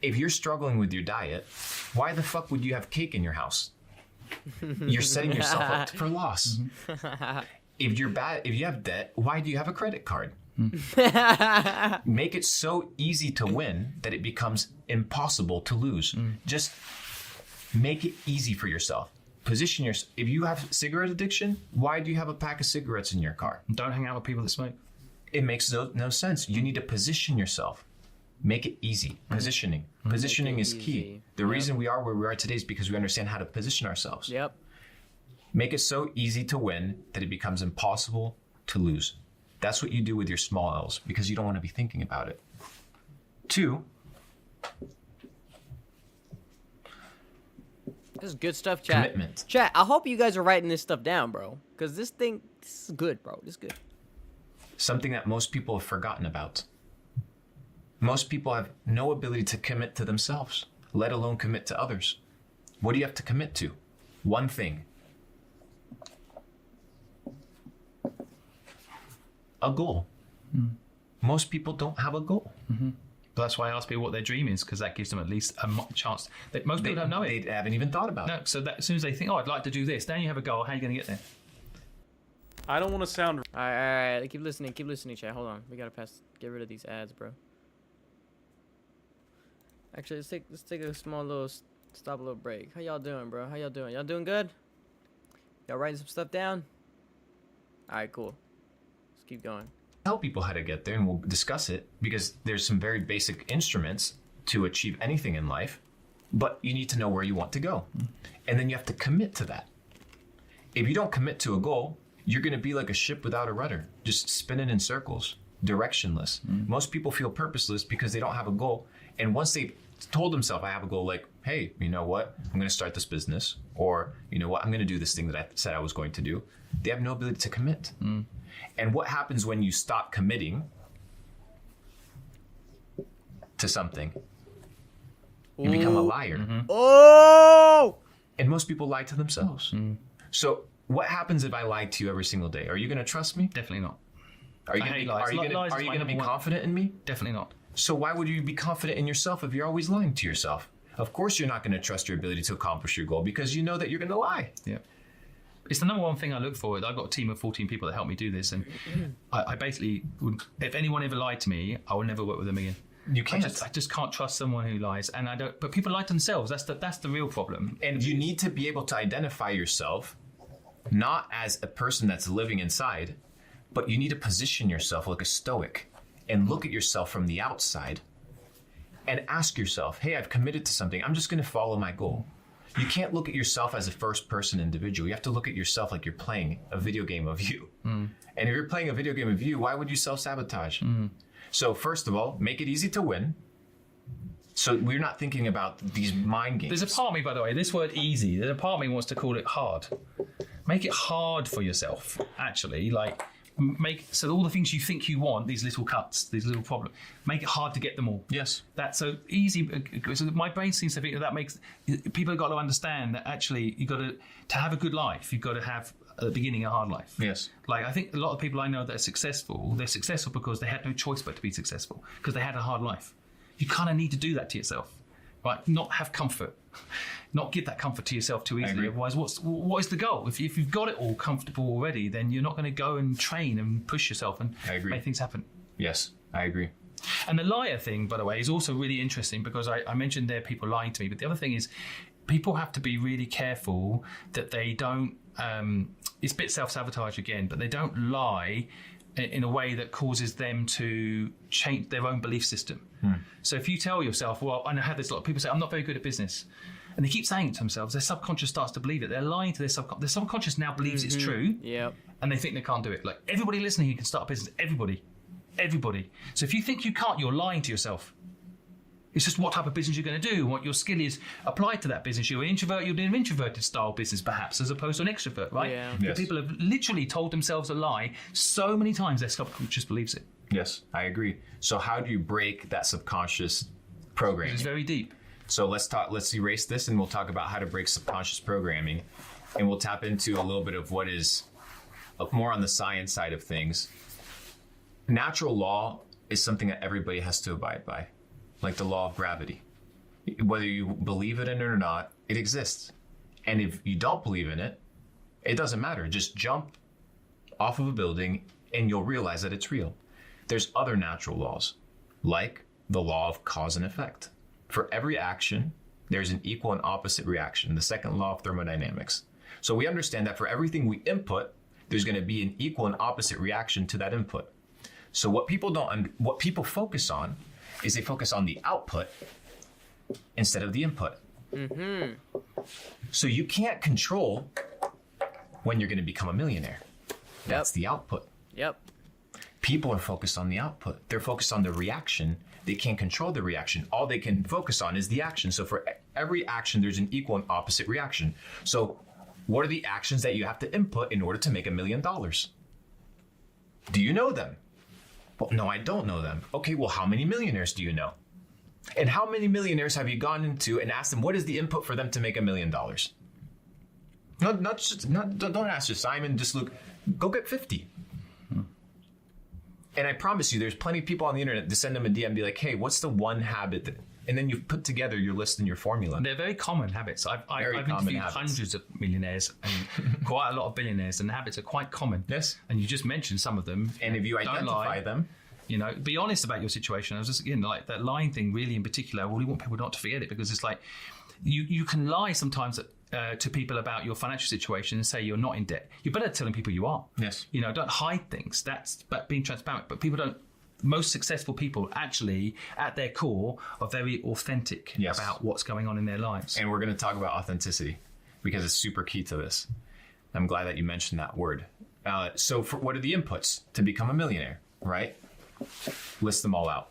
If you're struggling with your diet, why the fuck would you have cake in your house? You're setting yourself up for loss. If you have debt, why do you have a credit card? Make it so easy to win that it becomes impossible to lose. Just make it easy for yourself. position yourself. If you have cigarette addiction, why do you have a pack of cigarettes in your car? Don't hang out with people that smoke. It makes no sense. You need to position yourself. Make it easy. Positioning. Positioning is key. Easy. The reason we are where we are today is because we understand how to position ourselves. Yep. Make it so easy to win that it becomes impossible to lose. That's what you do with your small L's because you don't want to be thinking about it. 2, This is good stuff, chat. commitment. Chat, I hope you guys are writing this stuff down, bro. Because this is good, bro. This is good. Something that most people have forgotten about. Most people have no ability to commit to themselves, let alone commit to others. What do you have to commit to? One thing. A goal. Most people don't have a goal. But that's why I ask people what their dream is, because that gives them at least a chance. Most people don't know it. They haven't even thought about it. No, so that, as soon as they think, oh, I'd like to do this, then you have a goal. How are you going to get there? I don't want to sound. All right. Keep listening, chat. Hold on. We gotta get rid of these ads, bro. Actually, let's take a small little stop, a little break. How y'all doing, bro? How y'all doing? Y'all doing good? Y'all writing some stuff down? All right, cool. Let's keep going. Tell people how to get there and we'll discuss it because there's some very basic instruments to achieve anything in life, but you need to know where you want to go. And then you have to commit to that. If you don't commit to a goal, you're going to be like a ship without a rudder, just spinning in circles, directionless. Most people feel purposeless because they don't have a goal. And once they've told themselves, I have a goal, like, hey, you know what? I'm going to start this business, or you know what? I'm going to do this thing that I said I was going to do. They have no ability to commit. And what happens when you stop committing to something? You become a liar. Oh! And most people lie to themselves. So what happens if I lied to you every single day? Are you going to trust me? Definitely not. Are you I going hate to lies. Lies is my be number one. confident in me? Definitely not. So why would you be confident in yourself if you're always lying to yourself? Of course you're not going to trust your ability to accomplish your goal because you know that you're going to lie. Yeah. It's the number one thing I look for. I've got a team of 14 people that help me do this, and I basically would, if anyone ever lied to me, I would never work with them again. You can't. I just can't trust someone who lies, and I don't. But people lie to themselves. That's the real problem. And you need to be able to identify yourself not as a person that's living inside, but you need to position yourself like a stoic and look at yourself from the outside and ask yourself, hey, I've committed to something. I'm just going to follow my goal. You can't look at yourself as a first-person individual. You have to look at yourself like you're playing a video game of you. And if you're playing a video game of you, why would you self-sabotage? So first of all, make it easy to win. So we're not thinking about these mind games. There's a part of me, by the way, this word easy, there's a part of me wants to call it hard. Make it hard for yourself, actually. Like, make so all the things you think you want, these little cuts, these little problems, make it hard to get them all. Yes. That's so easy. So my brain seems to think that makes people have got to understand that actually you got to have a good life. You've got to have at the beginning a hard life. Yes. Like, I think a lot of people I know that are successful, they're successful because they had no choice but to be successful because they had a hard life. You kind of need to do that to yourself, right? Not have comfort, not give that comfort to yourself too easily. Otherwise, what is the goal? If you've got it all comfortable already, then you're not going to go and train and push yourself and make things happen. Yes, I agree. And the liar thing, by the way, is also really interesting because I mentioned there are people lying to me, but the other thing is people have to be really careful that they don't, it's a bit self-sabotage again, but they don't lie in a way that causes them to change their own belief system. So if you tell yourself, well, and I have this a lot of people say, I'm not very good at business. And they keep saying it to themselves, their subconscious starts to believe it. They're lying to their subconscious. Their subconscious now believes it's true. Yep. And they think they can't do it. Like, everybody listening here can start a business. Everybody. So if you think you can't, you're lying to yourself. It's just what type of business you're going to do, what your skill is applied to that business. You're an introvert, you're doing an introverted style business perhaps, as opposed to an extrovert, right? Yeah. But Yes. people have literally told themselves a lie so many times their subconscious believes it. Yes, I agree. So how do you break that subconscious programming? It's very deep. So let's erase this and we'll talk about how to break subconscious programming. And we'll tap into a little bit of what is more on the science side of things. Natural law is something that everybody has to abide by, like the law of gravity. Whether you believe it in it or not, it exists. And if you don't believe in it, it doesn't matter. Just jump off of a building and you'll realize that it's real. There's other natural laws, like the law of cause and effect. For every action, there's an equal and opposite reaction, the second law of thermodynamics. So we understand that for everything we input, there's going to be an equal and opposite reaction to that input. So what people focus on is they focus on the output instead of the input. Mm-hmm. So you can't control when you're going to become a millionaire. That's the output. Yep. People are focused on the output. They're focused on the reaction. They can't control the reaction. All they can focus on is the action. So for every action, there's an equal and opposite reaction. So what are the actions that you have to input in order to make $1 million? Do you know them? Well, no, I don't know them. Okay, well, how many millionaires do you know? And how many millionaires have you gone into and asked them what is the input for them to make $1 million? Don't ask just Simon, just look, go get 50. And I promise you, there's plenty of people on the internet to send them a DM and be like, hey, what's the one habit that, and then you've put together your list and your formula. They're very common habits. I've interviewed hundreds of millionaires and quite a lot of billionaires, and the habits are quite common. Yes. And you just mentioned some of them. And if you identify them, you know, be honest about your situation. I was just, like that lying thing really in particular, I really want people not to forget it, because it's like you can lie sometimes to people about your financial situation and say you're not in debt. You're better telling people you are. Yes. You know, don't hide things. That's but being transparent. But people don't. Most successful people actually, at their core, are very authentic about what's going on in their lives. And we're going to talk about authenticity because it's super key to this. I'm glad that you mentioned that word. So what are the inputs to become a millionaire, right? List them all out.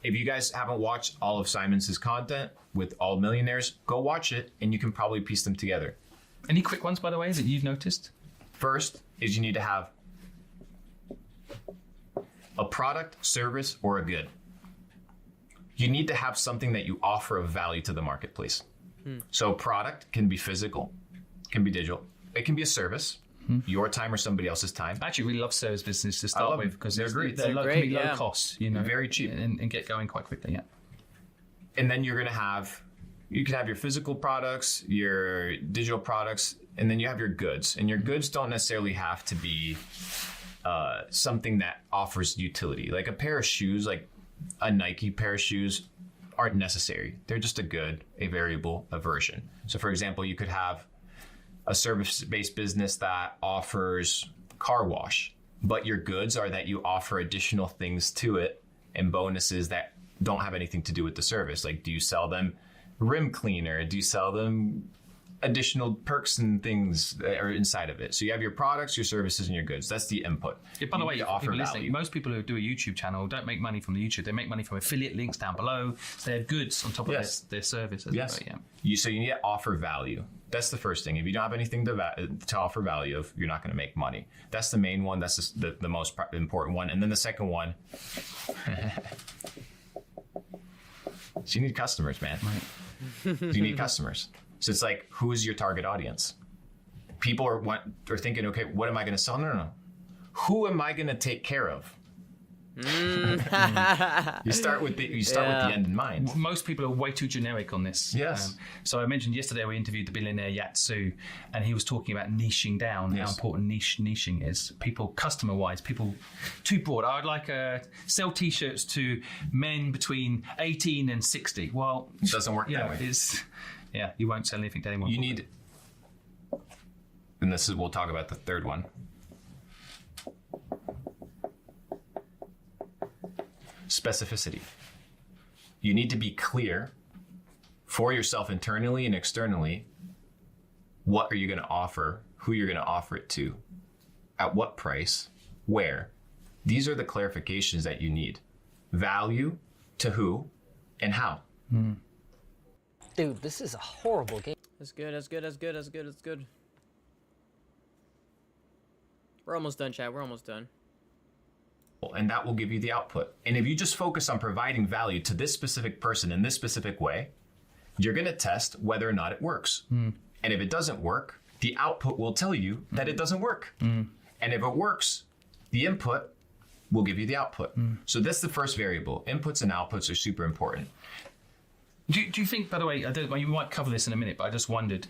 If you guys haven't watched all of Simon's content with all millionaires, go watch it and you can probably piece them together. Any quick ones, by the way, that you've noticed? First is you need to have a product, service, or a good. You need to have something that you offer of value to the marketplace. So product can be physical, can be digital. It can be a service, your time or somebody else's time. I actually really love service business to start with because they're great. They're great, can be low cost, you know, very cheap, and get going quite quickly. Yeah. And then you can have your physical products, your digital products, and then you have your goods. And your goods don't necessarily have to be something that offers utility. Like a pair of shoes, like a Nike pair of shoes, aren't necessary. They're just a good, a variable, a version. So for example, you could have a service-based business that offers car wash, but your goods are that you offer additional things to it and bonuses that don't have anything to do with the service. Like, do you sell them rim cleaner? Do you sell them additional perks and things that are inside of it? So you have your products, your services, and your goods. That's the input. Yeah, by the way, people listening, most people who do a YouTube channel don't make money from the YouTube. They make money from affiliate links down below. So they have goods on top of their services. Yes. Well, So you need to offer value. That's the first thing. If you don't have anything to offer value of, you're not going to make money. That's the main one. That's the most important one. And then the second one, so you need customers, man. Right. You need customers. So it's like, who is your target audience? People are thinking, okay, what am I going to sell? No. Who am I going to take care of? You start with the end in mind. Most people are way too generic on this. Yes. So I mentioned yesterday we interviewed the billionaire Yat Su, and he was talking about niching down, how important niching is. People, customer-wise, people too broad. I would like sell T-shirts to men between 18 and 60. Well, it doesn't work that way. You won't sell anything to anyone. You need, and we'll talk about the third one. Specificity. You need to be clear for yourself internally and externally. What are you going to offer? Who you're going to offer it to? At what price? Where? These are the clarifications that you need. Value, to who, and how. Dude, this is a horrible game. That's good. We're almost done, chat. We're almost done. And that will give you the output. And if you just focus on providing value to this specific person in this specific way, you're going to test whether or not it works. And if it doesn't work, the output will tell you that it doesn't work. And if it works, the input will give you the output. So that's the first variable. Inputs and outputs are super important. Do you think, by the way, you might cover this in a minute, but I just wondered,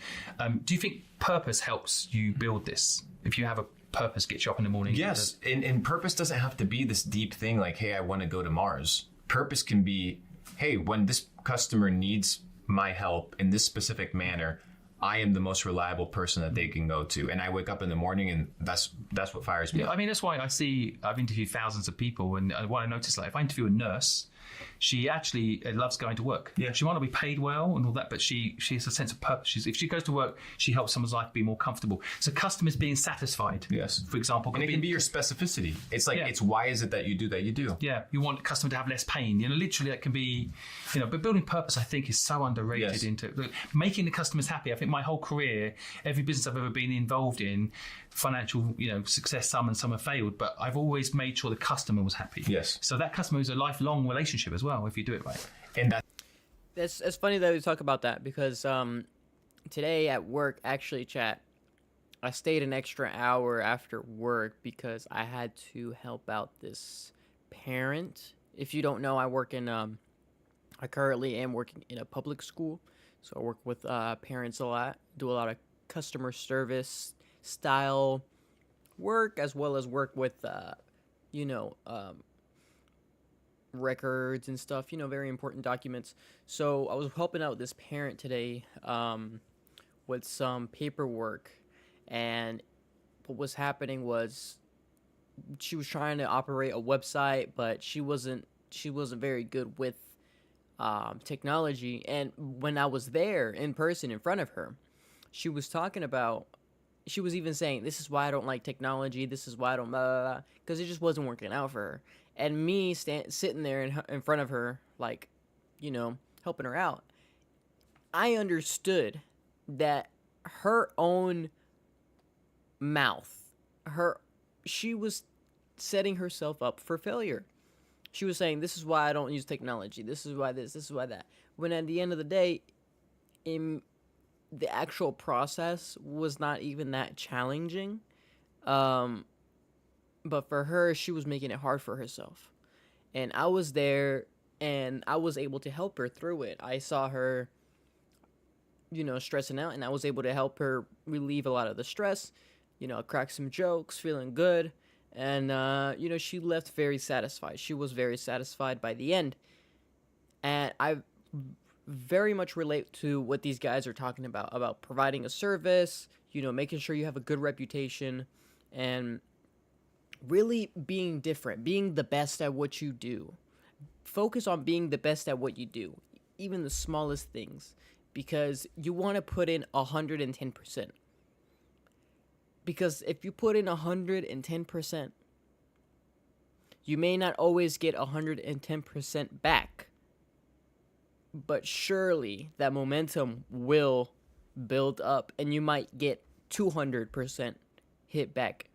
do you think purpose helps you build this? If you have a purpose, gets you up in the morning? Yes, and purpose doesn't have to be this deep thing like, hey, I want to go to Mars. Purpose can be, hey, when this customer needs my help in this specific manner, I am the most reliable person that they can go to. And I wake up in the morning and that's what fires me Yeah, up. I mean, that's why I've interviewed thousands of people, and what I noticed, like, if I interview a nurse, she actually loves going to work. Yeah. She might not be paid well and all that, but she has a sense of purpose. If she goes to work, she helps someone's life be more comfortable. So customers being satisfied, Yes. for example. And it can be your specificity. It's like, it's why is it that you do that you do? Yeah, you want the customer to have less pain. Literally that can be, but building purpose, I think, is so underrated. Yes. Into making the customers happy. I think my whole career, every business I've ever been involved in, financial, success, some and some have failed, but I've always made sure the customer was happy. Yes. So that customer is a lifelong relationship as well, if you do it right. And It's funny that we talk about that because today at work, actually, chat, I stayed an extra hour after work because I had to help out this parent. If you don't know, I currently am working in a public school, so I work with parents a lot, do a lot of customer service style work, as well as work with, records and stuff, very important documents. So I was helping out this parent today with some paperwork, and what was happening was she was trying to operate a website, but she wasn't very good with technology. And when I was there in person in front of her, she was even saying, this is why I don't like technology, this is why I don't blah, blah, blah, because it just wasn't working out for her. And me sitting there in front of her, like, helping her out, I understood that her own mouth, she was setting herself up for failure. She was saying, this is why I don't use technology, this is why this is why that. When at the end of the day, the actual process was not even that challenging. But for her, she was making it hard for herself. And I was there, and I was able to help her through it. I saw her, stressing out, and I was able to help her relieve a lot of the stress, crack some jokes, feeling good. And, she left very satisfied. She was very satisfied by the end. And I very much relate to what these guys are talking about providing a service, making sure you have a good reputation, and really being different, being the best at what you do. Focus on being the best at what you do, even the smallest things, because you want to put in 110%. Because if you put in 110%, you may not always get 110% back, but surely that momentum will build up, and you might get 200% hit back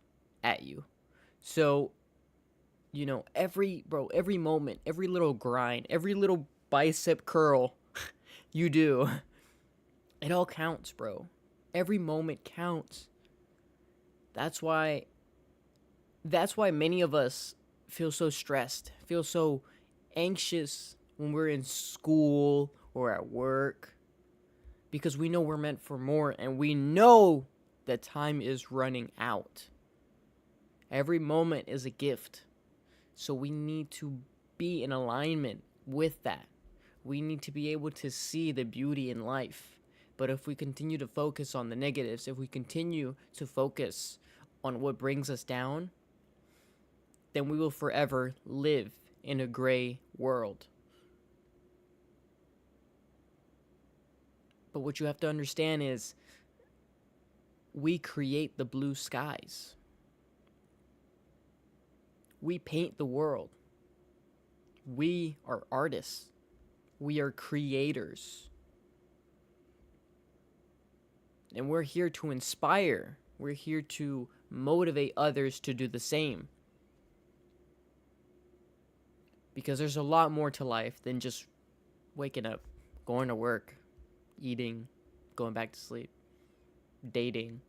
at you. So, every moment, every little grind, every little bicep curl you do, it all counts, bro. Every moment counts. That's why many of us feel so stressed, feel so anxious when we're in school or at work, because we know we're meant for more, and we know that time is running out. Every moment is a gift. So we need to be in alignment with that. We need to be able to see the beauty in life. But if we continue to focus on the negatives, if we continue to focus on what brings us down, then we will forever live in a gray world. But what you have to understand is we create the blue skies. We paint the world. We are artists. We are creators. And we're here to inspire. We're here to motivate others to do the same. Because there's a lot more to life than just waking up, going to work, eating, going back to sleep, dating,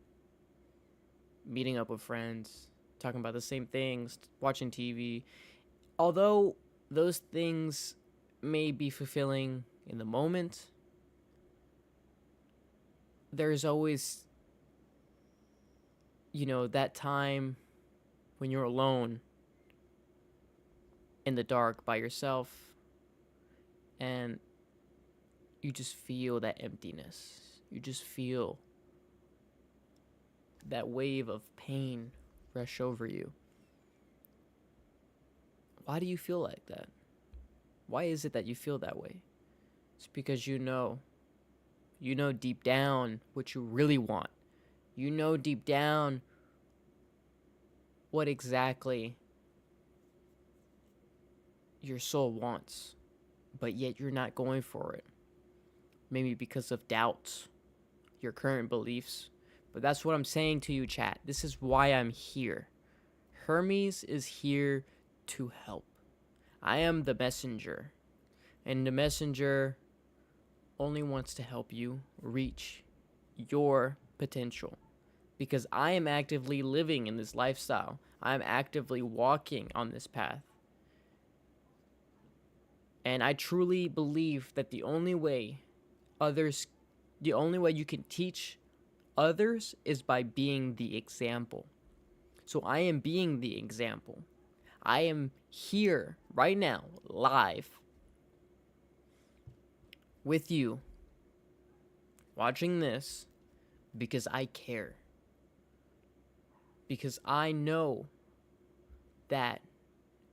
meeting up with friends, talking about the same things, watching TV. Although those things may be fulfilling in the moment, there's always, that time when you're alone in the dark by yourself, and you just feel that emptiness. you just feel that wave of pain rush over you. Why do you feel like that? Why is it that you feel that way? It's because you know deep down what you really want. You know deep down what exactly your soul wants, but yet you're not going for it. Maybe because of doubts, your current beliefs. But that's what I'm saying to you, chat. This is why I'm here. Hermes is here to help. I am the messenger. And the messenger only wants to help you reach your potential. Because I am actively living in this lifestyle. I'm actively walking on this path. And I truly believe that the only way you can teach others is by being the example. So I am being the example. I am here right now, live, with you, watching this, because I care. Because I know that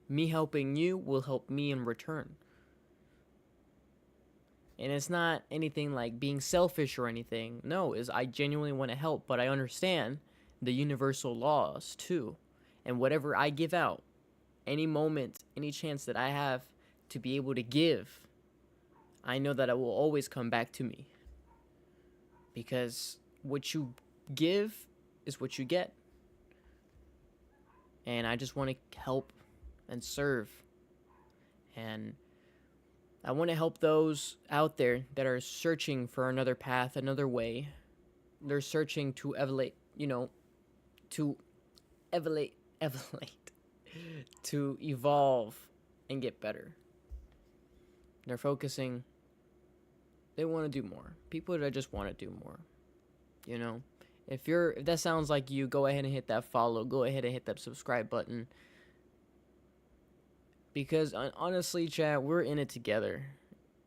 me helping you will help me in return. And it's not anything like being selfish or anything. No, is I genuinely want to help, but I understand the universal laws too. And whatever I give out, any moment, any chance that I have to be able to give, I know that it will always come back to me. Because what you give is what you get. And I just want to help and serve. And I want to help those out there that are searching for another path, another way. They're searching to elevate, to to evolve and get better. They're focusing. They want to do more. People that just want to do more. If that sounds like you, go ahead and hit that follow. Go ahead and hit that subscribe button. Because honestly, chat, we're in it together.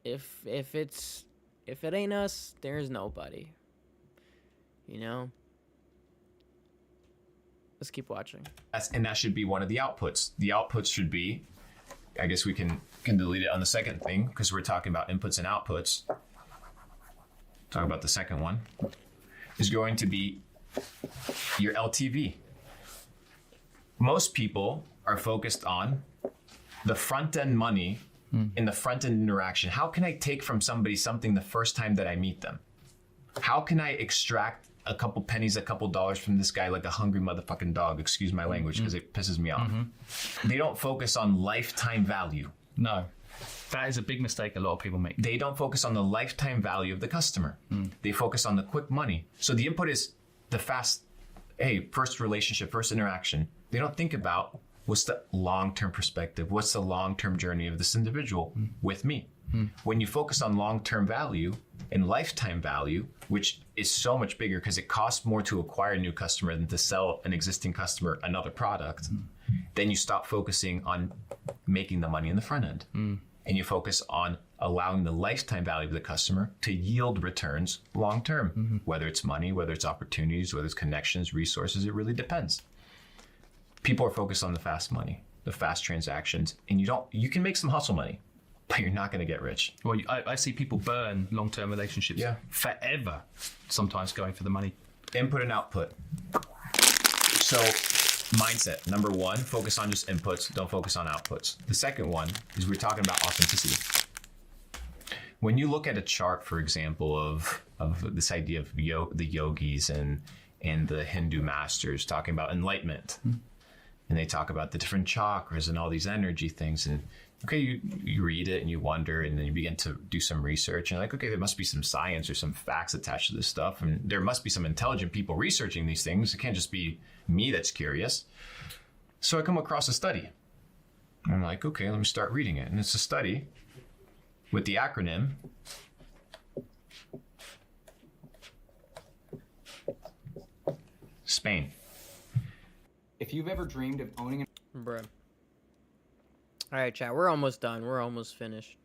If it ain't us, there's nobody. Let's keep watching. And that should be one of the outputs. The outputs should be, I guess we can delete it on the second thing because we're talking about inputs and outputs. Talk about the second one. Is going to be your LTV. Most people are focused on the front end money in the front end interaction. How can I take from somebody something the first time that I meet them? How can I extract a couple pennies, a couple dollars from this guy like a hungry motherfucking dog? Excuse my language because it pisses me off. They don't focus on lifetime value. No. That is a big mistake a lot of people make. They don't focus on the lifetime value of the customer. They focus on the quick money. So the input is the fast, first relationship, first interaction. They don't think about what's the long-term perspective, what's the long-term journey of this individual with me. When you focus on long-term value and lifetime value, which is so much bigger because it costs more to acquire a new customer than to sell an existing customer another product, then you stop focusing on making the money in the front end. And you focus on allowing the lifetime value of the customer to yield returns long-term, whether it's money, whether it's opportunities, whether it's connections, resources, it really depends. People are focused on the fast money, the fast transactions, and you can make some hustle money, but you're not going to get rich. Well, I see people burn long-term relationships forever, sometimes going for the money. Input and output. So mindset, number one, focus on just inputs, don't focus on outputs. The second one is we're talking about authenticity. When you look at a chart, for example, of this idea of the yogis and the Hindu masters talking about enlightenment, and they talk about the different chakras and all these energy things, and you read it and you wonder, and then you begin to do some research, and you're like, okay, there must be some science or some facts attached to this stuff, and there must be some intelligent people researching these things. It can't just be me that's curious. So I come across a study. And I'm like, okay, let me start reading it. And it's a study with the acronym Spain. If you've ever dreamed of owning an Bruh. Alright, chat, we're almost done. We're almost finished.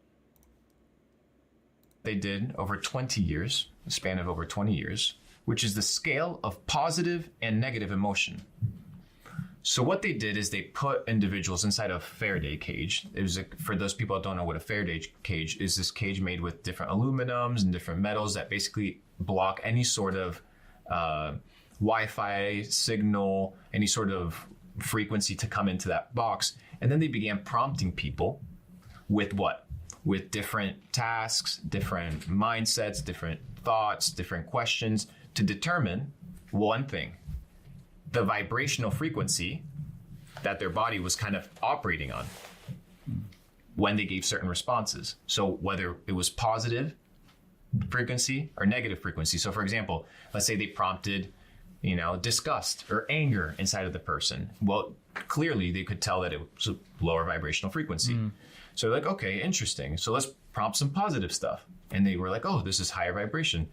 they did over 20 years, a span of over 20 years, which is the scale of positive and negative emotion. So what they did is they put individuals inside a Faraday cage. It was for those people that don't know what a Faraday cage is, this cage made with different aluminums and different metals that basically block any sort of Wi-Fi signal, any sort of frequency to come into that box. And then they began prompting people with what? With different tasks, different mindsets, different thoughts, different questions to determine one thing: the vibrational frequency that their body was kind of operating on when they gave certain responses. So whether it was positive frequency or negative frequency. So for example, let's say they prompted, disgust or anger inside of the person. Well, clearly they could tell that it was a lower vibrational frequency. So they're like, okay, interesting. So let's prompt some positive stuff. And they were like, oh, this is higher vibration.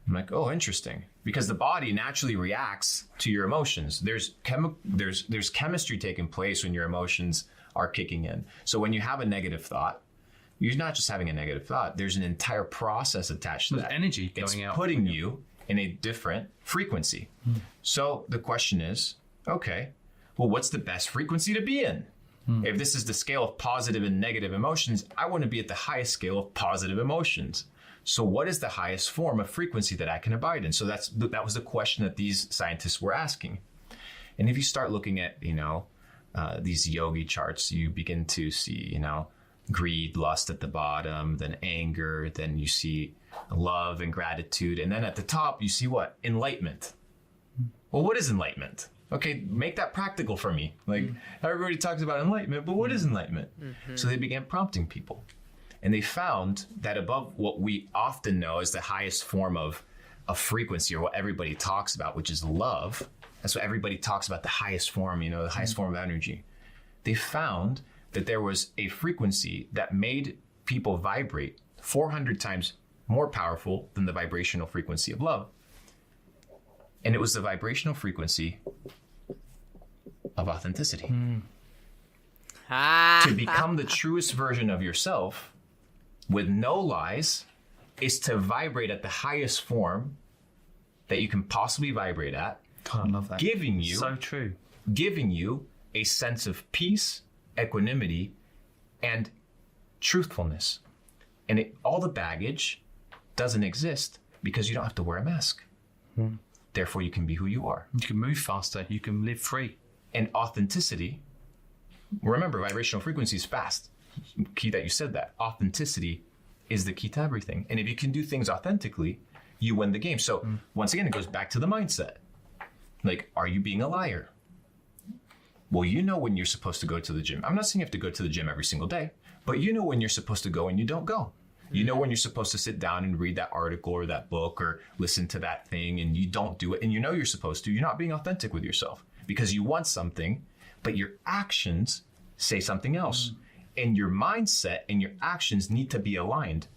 I'm like, oh, interesting. Because the body naturally reacts to your emotions. There's chemistry taking place when your emotions are kicking in. So when you have a negative thought, you're not just having a negative thought. There's an entire process attached to that. There's energy going out. It's putting you in a different frequency. So the question is, okay, well, what's the best frequency to be in? If this is the scale of positive and negative emotions, I want to be at the highest scale of positive emotions. So what is the highest form of frequency that I can abide in? So that was the question that these scientists were asking. And if you start looking at, these yogi charts, you begin to see, greed, lust at the bottom, then anger, then you see love and gratitude. And then at the top, you see what? Enlightenment. Well, what is enlightenment? Okay, make that practical for me. Like, everybody talks about enlightenment, but what is enlightenment? So they began prompting people. And they found that above what we often know as the highest form of frequency, or what everybody talks about, which is love, that's what everybody talks about, the highest form, the highest form of energy. They found that there was a frequency that made people vibrate 400 times more powerful than the vibrational frequency of love. And it was the vibrational frequency of authenticity. To become the truest version of yourself with no lies is to vibrate at the highest form that you can possibly vibrate at. God, I love that. Giving you, so true. Giving you a sense of peace, equanimity, and truthfulness. And all the baggage doesn't exist because you don't have to wear a mask. Therefore, you can be who you are. You can move faster. You can live free. And authenticity, remember, vibrational frequency is fast. Key that you said that. Authenticity is the key to everything. And if you can do things authentically, you win the game. So once again, it goes back to the mindset. Like, are you being a liar? Well, you know when you're supposed to go to the gym. I'm not saying you have to go to the gym every single day, but you know when you're supposed to go and you don't go. You know when you're supposed to sit down and read that article or that book or listen to that thing and you don't do it, and you know you're supposed to. You're not being authentic with yourself because you want something, but your actions say something else. And your mindset and your actions need to be aligned.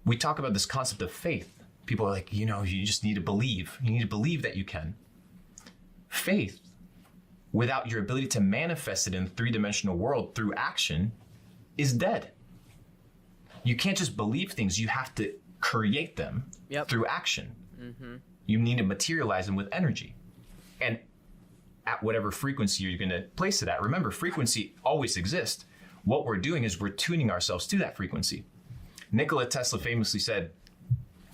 We talk about this concept of faith. People are like, you just need to believe. You need to believe that you can. Faith, without your ability to manifest it in the three-dimensional world through action, is dead. You can't just believe things. You have to create them through action. You need to materialize them with energy. And at whatever frequency you're going to place it at, remember, frequency always exists. What we're doing is we're tuning ourselves to that frequency. Nikola Tesla famously said,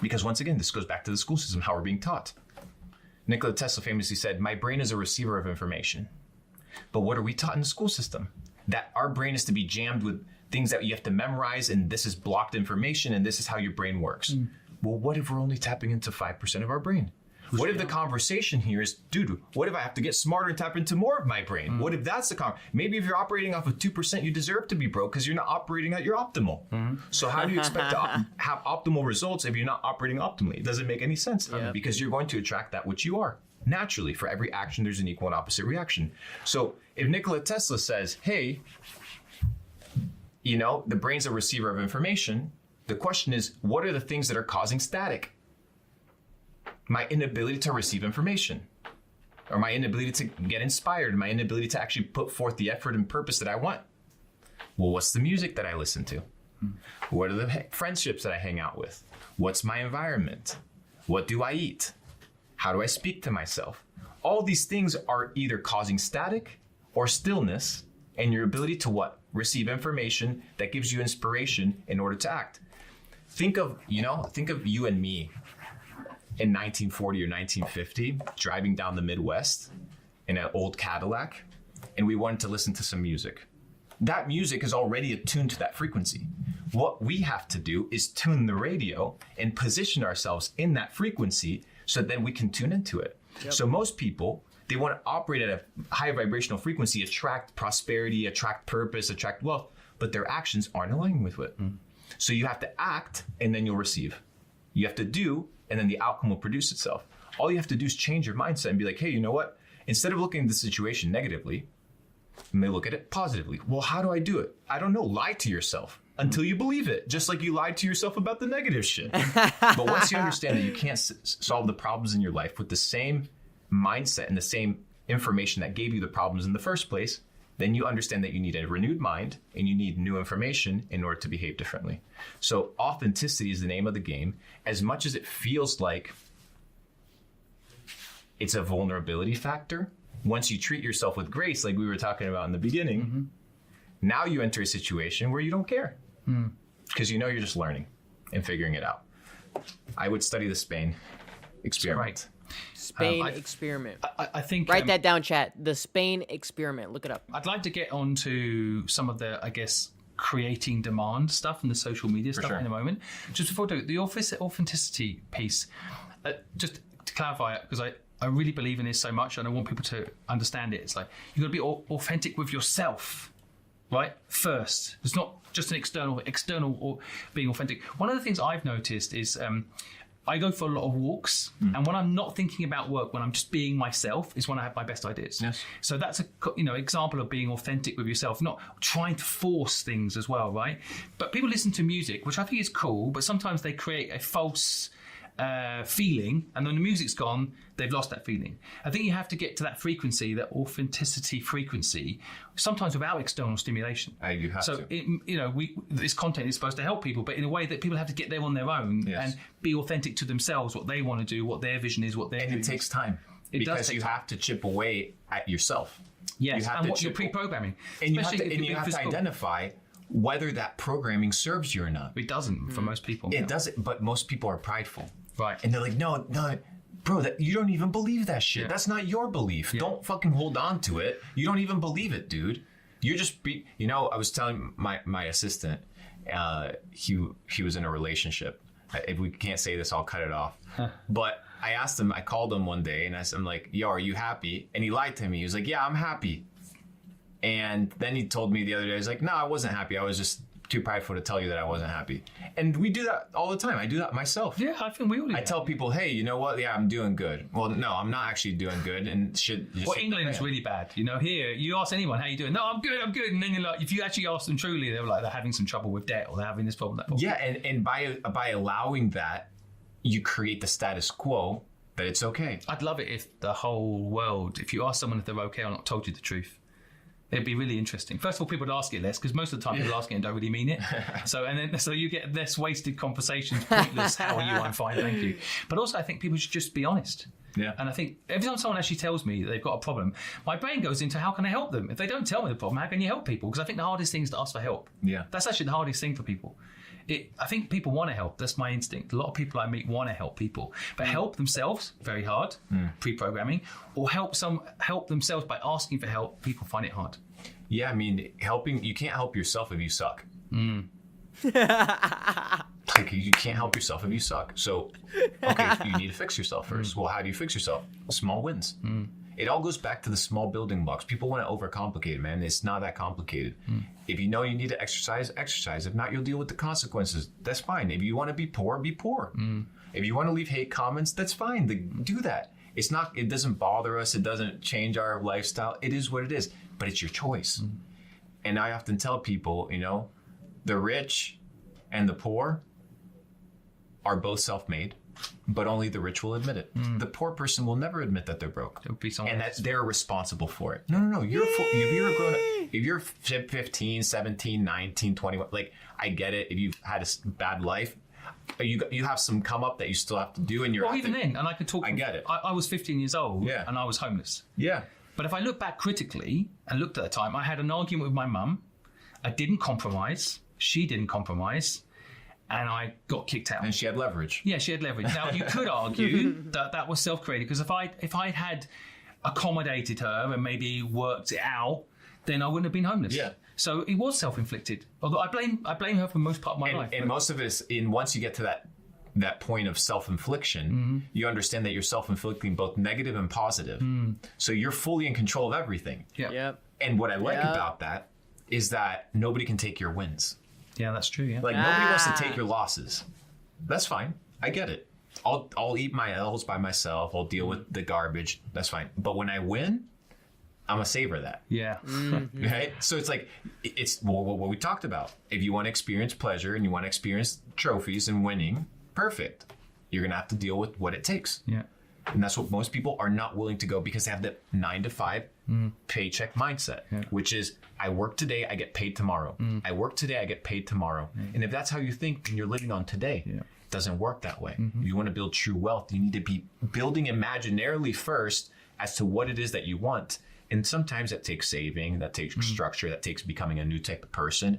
because once again, this goes back to the school system, how we're being taught. Nikola Tesla famously said, my brain is a receiver of information. But what are we taught in the school system? That our brain is to be jammed with things that you have to memorize, and this is blocked information, and this is how your brain works. Well, what if we're only tapping into 5% of our brain? What if the conversation here is, dude, what if I have to get smarter and tap into more of my brain? What if that's the maybe if you're operating off of 2%, you deserve to be broke because you're not operating at your optimal. So how do you expect to have optimal results if you're not operating optimally? It doesn't make any sense because you're going to attract that which you are. Naturally, for every action, there's an equal and opposite reaction. So if Nikola Tesla says, hey, the brain's a receiver of information, the question is, what are the things that are causing static? My inability to receive information, or my inability to get inspired, my inability to actually put forth the effort and purpose that I want. Well, what's the music that I listen to? What are the friendships that I hang out with? What's my environment? What do I eat? How do I speak to myself? All these things are either causing static or stillness in your ability to what? Receive information that gives you inspiration in order to act. Think of you and me in 1940 or 1950, driving down the Midwest in an old Cadillac, and we wanted to listen to some music. That music is already attuned to that frequency. What we have to do is tune the radio and position ourselves in that frequency so then we can tune into it. Yep. So most people, they want to operate at a high vibrational frequency, attract prosperity, attract purpose, attract wealth, but their actions aren't aligning with it. So you have to act and then you'll receive. You have to do and then the outcome will produce itself. All you have to do is change your mindset and be like, hey, you know what? Instead of looking at the situation negatively, you may look at it positively. Well, how do I do it? I don't know. Lie to yourself until you believe it, just like you lied to yourself about the negative shit. But once you understand that you can't solve the problems in your life with the same mindset and the same information that gave you the problems in the first place, then you understand that you need a renewed mind and you need new information in order to behave differently. So authenticity is the name of the game. As much as it feels like it's a vulnerability factor, once you treat yourself with grace, like we were talking about in the beginning, now you enter a situation where you don't care because you know you're just learning and figuring it out. I would study the Spain experiment. Spain experiment. I think write that down, chat. The Spain experiment. Look it up. I'd like to get on to some of the, I guess, creating demand stuff and the social media stuff in a moment. Just before I do the authenticity piece, just to clarify it, because I really believe in this so much and I want people to understand it. It's like you've got to be authentic with yourself, right? First. It's not just an external or being authentic. One of the things I've noticed is I go for a lot of walks, and when I'm not thinking about work, when I'm just being myself, is when I have my best ideas. Yes. So that's a example of being authentic with yourself, not trying to force things as well, right? But people listen to music, which I think is cool, but sometimes they create a false feeling, and when the music's gone, they've lost that feeling. I think you have to get to that frequency, that authenticity frequency, sometimes without external stimulation. You have to. This content is supposed to help people, but in a way that people have to get there on their own and be authentic to themselves, what they want to do, what their vision is, what they're doing. And it takes time. Because you have to chip away at yourself. Yes, and what you're pre-programming. And you have to identify whether that programming serves you or not. It doesn't for most people. It doesn't, but most people are prideful. Right. And they're like, no, bro, you don't even believe that shit. Yeah. That's not your belief. Yeah. Don't fucking hold on to it. You don't even believe it, dude. You're just, I was telling my assistant, he was in a relationship. If we can't say this, I'll cut it off. But I called him one day and I'm like, yo, are you happy? And he lied to me. He was like, yeah, I'm happy. And then he told me the other day, he's like, no, I wasn't happy. I was just too prideful to tell you that I wasn't happy. And we do that all the time. I do that myself. Yeah, I think we all do. I tell people, hey, you know what? Yeah, I'm doing good. Well, no, I'm not actually doing good. And England is really bad. Here, you ask anyone, how you doing? No, I'm good. And then you're like, if you actually ask them truly, they're like, they're having some trouble with debt or they're having this problem, that problem. Yeah, and by allowing that, you create the status quo that it's okay. I'd love it if the whole world, if you ask someone if they're okay or not, told you the truth. It'd be really interesting. First of all, people would ask it less because most of the time people asking it don't really mean it. So you get less wasted conversations, pointless. How are you? I'm fine, thank you. But also, I think people should just be honest. Yeah. And I think every time someone actually tells me that they've got a problem, my brain goes into how can I help them? If they don't tell me the problem, how can you help people? Because I think the hardest thing is to ask for help. Yeah. That's actually the hardest thing for people. I think people want to help. That's my instinct. A lot of people I meet want to help people, but help themselves, very hard, pre-programming, or help themselves by asking for help. People find it hard. Yeah, I mean, you can't help yourself if you suck. Like, you can't help yourself if you suck. So, okay, you need to fix yourself first. Well, how do you fix yourself? Small wins. It all goes back to the small building blocks. People want to overcomplicate it, man. It's not that complicated. If you know you need to exercise. If not, you'll deal with the consequences. That's fine. If you want to be poor, be poor. If you want to leave hate comments, that's fine. Do that. It doesn't bother us. It doesn't change our lifestyle. It is what it is, but it's your choice. And I often tell people, the rich and the poor are both self-made, but only the rich will admit it. The poor person will never admit that they're broke and that they're responsible for it. No. You're a grown-up. If you're 15, 17, 19, 21, like, I get it. If you've had a bad life, you have some come up that you still have to do, and you're. Well, even then, and I could talk. I get it. I was 15 years old, Yeah. and I was homeless. Yeah. But if I look back critically and looked at the time, I had an argument with my mum. I didn't compromise. She didn't compromise. And I got kicked out. And she had leverage. Yeah, she had leverage. Now, you could argue that was self-created, because if I had accommodated her and maybe worked it out, then I wouldn't have been homeless. Yeah. So it was self-inflicted. Although I blame her for most part of my life. And most of it is once you get to that point of self-infliction, you understand that you're self-inflicting both negative and positive. So you're fully in control of everything. Yeah. Yep. And what I like about that is that nobody can take your wins. Yeah, that's true. Yeah. Like nobody wants to take your losses. That's fine. I get it. I'll eat my L's by myself. I'll deal with the garbage. That's fine. But when I win, I'm gonna savor that. Yeah. Right? So it's like, it's what we talked about. If you want to experience pleasure and you want to experience trophies and winning, perfect. You're gonna have to deal with what it takes. Yeah. And that's what most people are not willing to go, because they have the 9 to 5 paycheck mindset, which is, I work today, I get paid tomorrow. I work today, I get paid tomorrow. And if that's how you think, then you're living on today. It doesn't work that way. If you want to build true wealth, you need to be building imaginarily first as to what it is that you want. And sometimes that takes saving, that takes structure, that takes becoming a new type of person.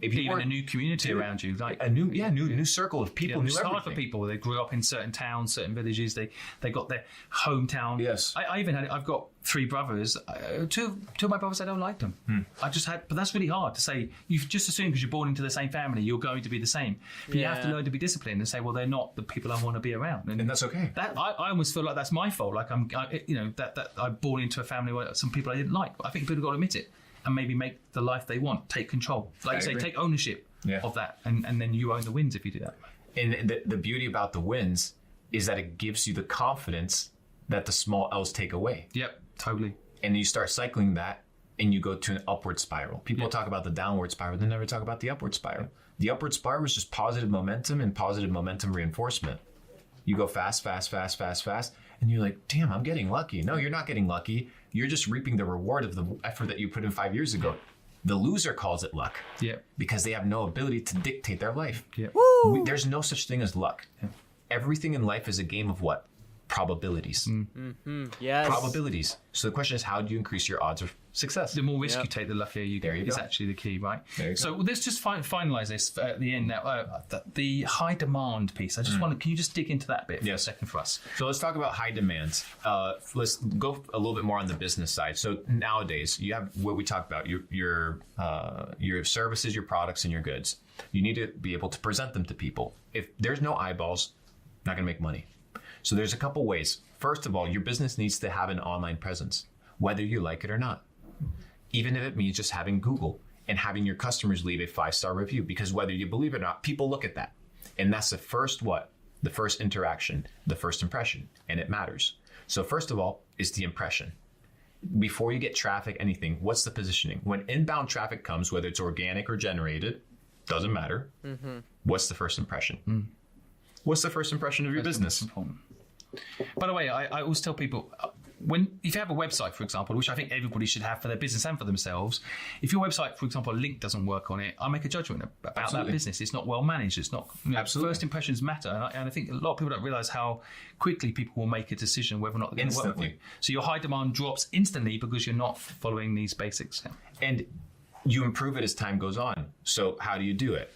If you Even a new community around you, like a new circle of people, new it's hard for everything. people. They grew up in certain towns, certain villages. They got their hometown. Yes. I even had. I've got 3 brothers. Two of my brothers, I don't like them. I just had, but that's really hard to say. You just assume because you're born into the same family, you're going to be the same. But you have to learn to be disciplined and say, well, they're not the people I want to be around, And that's okay. That I almost feel like that's my fault. Like that I'm born into a family where some people I didn't like. I think people have got to admit it and maybe make the life they want. Take control. Like you say, take ownership of that, and then you own the wins if you do that. And the beauty about the wins is that it gives you the confidence that the small L's take away. Yep, totally. And you start cycling that, and you go to an upward spiral. People talk about the downward spiral, they never talk about the upward spiral. The upward spiral is just positive momentum and positive momentum reinforcement. You go fast, fast, fast, fast, fast, and you're like, damn, I'm getting lucky. No, you're not getting lucky. You're just reaping the reward of the effort that you put in 5 years ago. The loser calls it luck. Yeah. Because they have no ability to dictate their life. Yeah. There's no such thing as luck. Everything in life is a game of what? Probabilities. Yes. Probabilities. So the question is, how do you increase your odds of success? The more risk you take, the luckier you get. There you is go. actually the key, right? There you so go. let's just finalize this at the end now. The high demand piece. I just want to. Can you just dig into that bit for a second for us? So let's talk about high demands. Let's go a little bit more on the business side. So nowadays, you have what we talked about, your services, your products, and your goods. You need to be able to present them to people. If there's no eyeballs, not going to make money. So there's a couple ways. First of all, your business needs to have an online presence, whether you like it or not. Even if it means just having Google and having your customers leave a 5-star review, because whether you believe it or not, people look at that. And that's the first the first interaction, the first impression, and it matters. So first of all is the impression. Before you get traffic, anything, what's the positioning? When inbound traffic comes, whether it's organic or generated, doesn't matter. What's the first impression? What's the first impression of your business? Important. By the way, I always tell people, if you have a website, for example, which I think everybody should have for their business and for themselves, if your website, for example, a link doesn't work on it, I make a judgment about that business. It's not well managed. It's not. Absolutely. First impressions matter, and I think a lot of people don't realize how quickly people will make a decision whether or not they're going to work with you. So your high demand drops instantly because you're not following these basics. And you improve it as time goes on. So how do you do it?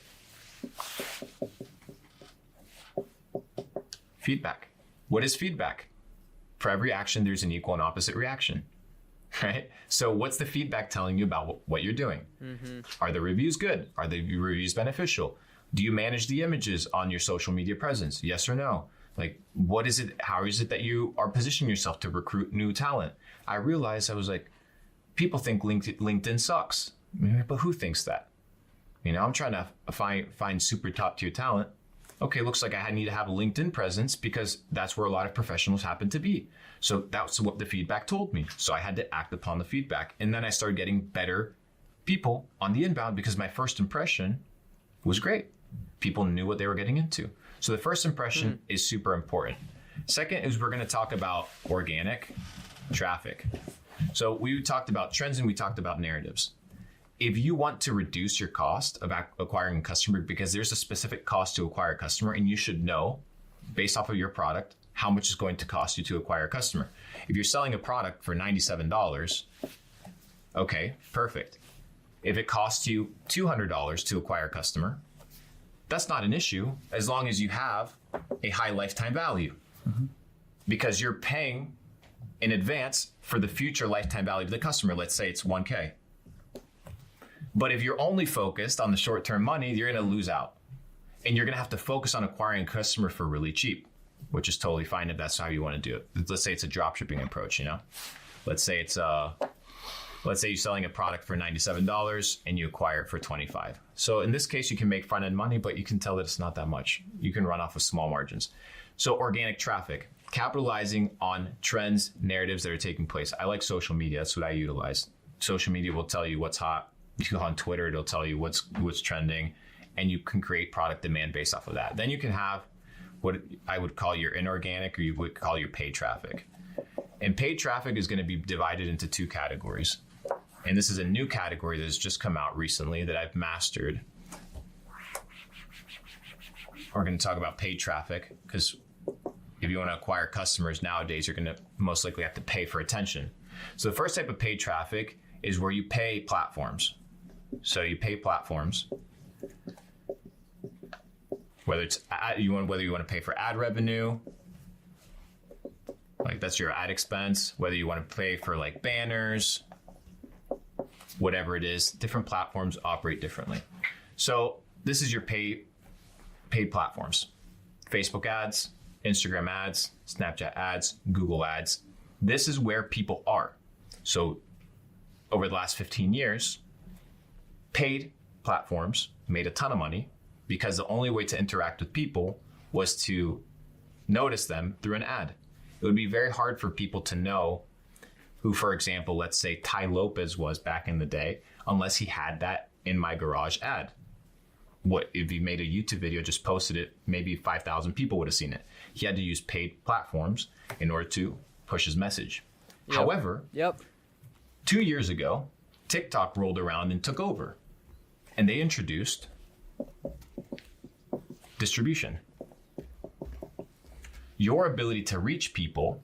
Feedback. What is feedback? For every action, there's an equal and opposite reaction, right? So what's the feedback telling you about what you're doing? Are the reviews good? Are the reviews beneficial? Do you manage the images on your social media presence? Yes or no? Like, what is it? How is it that you are positioning yourself to recruit new talent? I realized, I was like, people think LinkedIn sucks, but who thinks that? I'm trying to find super top tier talent. Okay, looks like I need to have a LinkedIn presence because that's where a lot of professionals happen to be. So that's what the feedback told me. So I had to act upon the feedback. And then I started getting better people on the inbound because my first impression was great. People knew what they were getting into. So the first impression is super important. Second is we're going to talk about organic traffic. So we talked about trends and we talked about narratives. if you want to reduce your cost of acquiring a customer, because there's a specific cost to acquire a customer, and you should know based off of your product how much it's going to cost you to acquire a customer. If you're selling a product for $97, okay, perfect. If it costs you $200 to acquire a customer, that's not an issue as long as you have a high lifetime value, because you're paying in advance for the future lifetime value of the customer. Let's say it's 1K. But if you're only focused on the short-term money, you're going to lose out. And you're going to have to focus on acquiring a customer for really cheap, which is totally fine if that's how you want to do it. Let's say it's a drop shipping approach, you know? Let's say you're selling a product for $97 and you acquire it for $25. So in this case, you can make front-end money, but you can tell that it's not that much. You can run off of small margins. So organic traffic, capitalizing on trends, narratives that are taking place. I like social media. That's what I utilize. Social media will tell you what's hot. You go on Twitter, it'll tell you what's trending, and you can create product demand based off of that. Then you can have what I would call your inorganic, or you would call your paid traffic. And paid traffic is going to be divided into two categories. And this is a new category that has just come out recently that I've mastered. We're going to talk about paid traffic, because if you want to acquire customers nowadays, you're going to most likely have to pay for attention. So the first type of paid traffic is where you pay platforms. So you pay platforms, whether you want to pay for ad revenue, like that's your ad expense, whether you want to pay for like banners, whatever it is. Different platforms operate differently. So this is your paid platforms: Facebook ads, Instagram ads, Snapchat ads, Google ads. This is where people are. So over the last 15 years, paid platforms made a ton of money because the only way to interact with people was to notice them through an ad. It would be very hard for people to know who, for example, let's say Ty Lopez was back in the day, unless he had that in my garage ad. What if he made a YouTube video, just posted it, maybe 5,000 people would have seen it. He had to use paid platforms in order to push his message. Yep. However, 2 years ago, TikTok rolled around and took over, and they introduced distribution. Your ability to reach people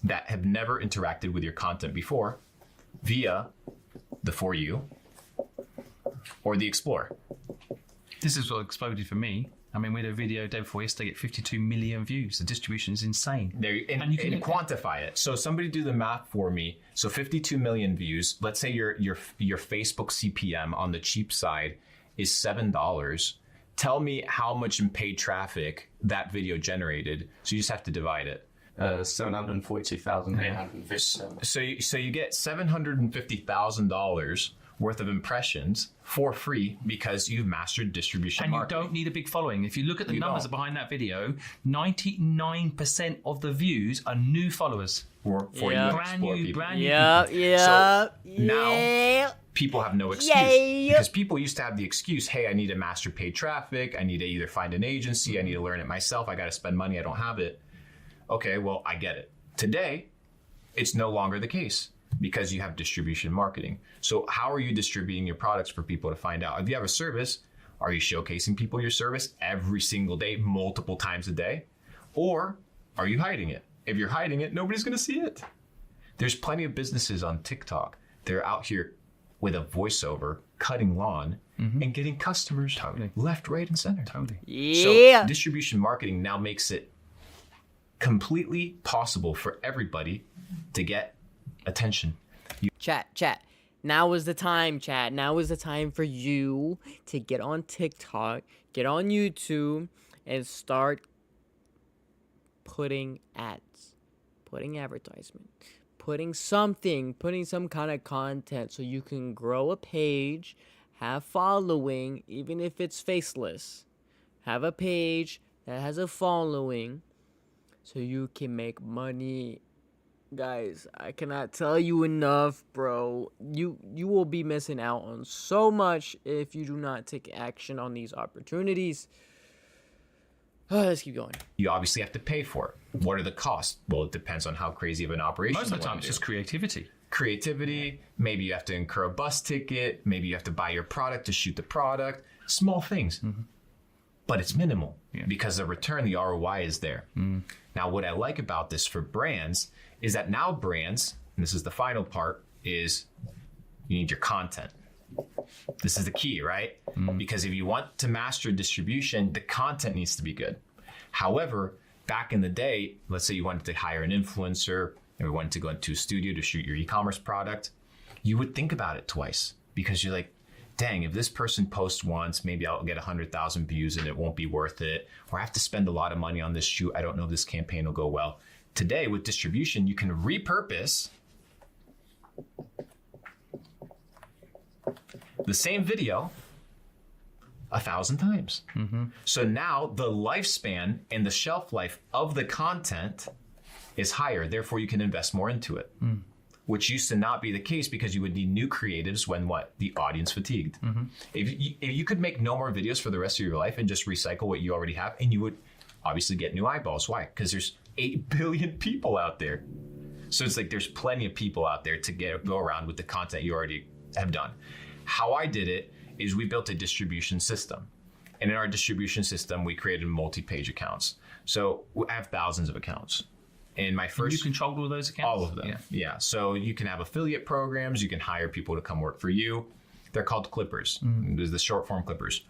that have never interacted with your content before via the For You or the Explore. This is what exploded for me. I mean, we had a video day before yesterday get 52 million views. The distribution is insane. And you can quantify it. So somebody do the math for me. So 52 million views. Let's say your Facebook CPM on the cheap side is $7. Tell me how much in paid traffic that video generated. So you just have to divide it. 742,857. So you get $750,000 worth of impressions for free because you've mastered distribution marketing. And you don't need a big following. If you look at the numbers behind that video, 99% of the views are new followers. For brand new people. So now people have no excuse because people used to have the excuse, hey, I need to master paid traffic. I need to either find an agency. I need to learn it myself. I got to spend money. I don't have it. Okay, well, I get it. Today, it's no longer the case because you have distribution marketing. So how are you distributing your products for people to find out? If you have a service, are you showcasing people your service every single day, multiple times a day? Or are you hiding it? If you're hiding it, nobody's going to see it. There's plenty of businesses on TikTok. They're out here with a voiceover, cutting lawn, and getting customers left, right, and center. So distribution marketing now makes it completely possible for everybody to get attention. Chat. Now is the time, chat. Now is the time for you to get on TikTok, get on YouTube, and start putting ads, putting advertisement, putting some kind of content so you can grow a page, have following, even if it's faceless. Have a page that has a following so you can make money. Guys, I cannot tell you enough, bro. You will be missing out on so much if you do not take action on these opportunities. Let's keep going. You obviously have to pay for it. What are the costs? Well, it depends on how crazy of an operation. Most of the time, it's just creativity. creativity. Maybe you have to incur a bus ticket. Maybe you have to buy your product to shoot the product. Small things. But it's minimal because the return, the ROI is there. Now, what I like about this for brands is that now brands, and this is the final part, is you need your content. This is the key, right? Because if you want to master distribution, the content needs to be good. However, back in the day, let's say you wanted to hire an influencer and we wanted to go into a studio to shoot your e-commerce product, you would think about it twice because you're like, dang, if this person posts once, maybe I'll get 100,000 views and it won't be worth it. Or I have to spend a lot of money on this shoot. I don't know if this campaign will go well. Today with distribution, you can repurpose the same video 1,000 times. So now the lifespan and the shelf life of the content is higher. Therefore, you can invest more into it, which used to not be the case because you would need new creatives when what? The audience fatigued. If you could make no more videos for the rest of your life and just recycle what you already have, and you would obviously get new eyeballs. Why? Because there's 8 billion people out there. So it's like there's plenty of people out there to go around with the content you already have done. How I did it is we built a distribution system. And in our distribution system, we created multi-page accounts. So I have thousands of accounts. In my first, you controlled all those accounts? All of them, yeah. So you can have affiliate programs. You can hire people to come work for you. They're called clippers. There's the short form clippers.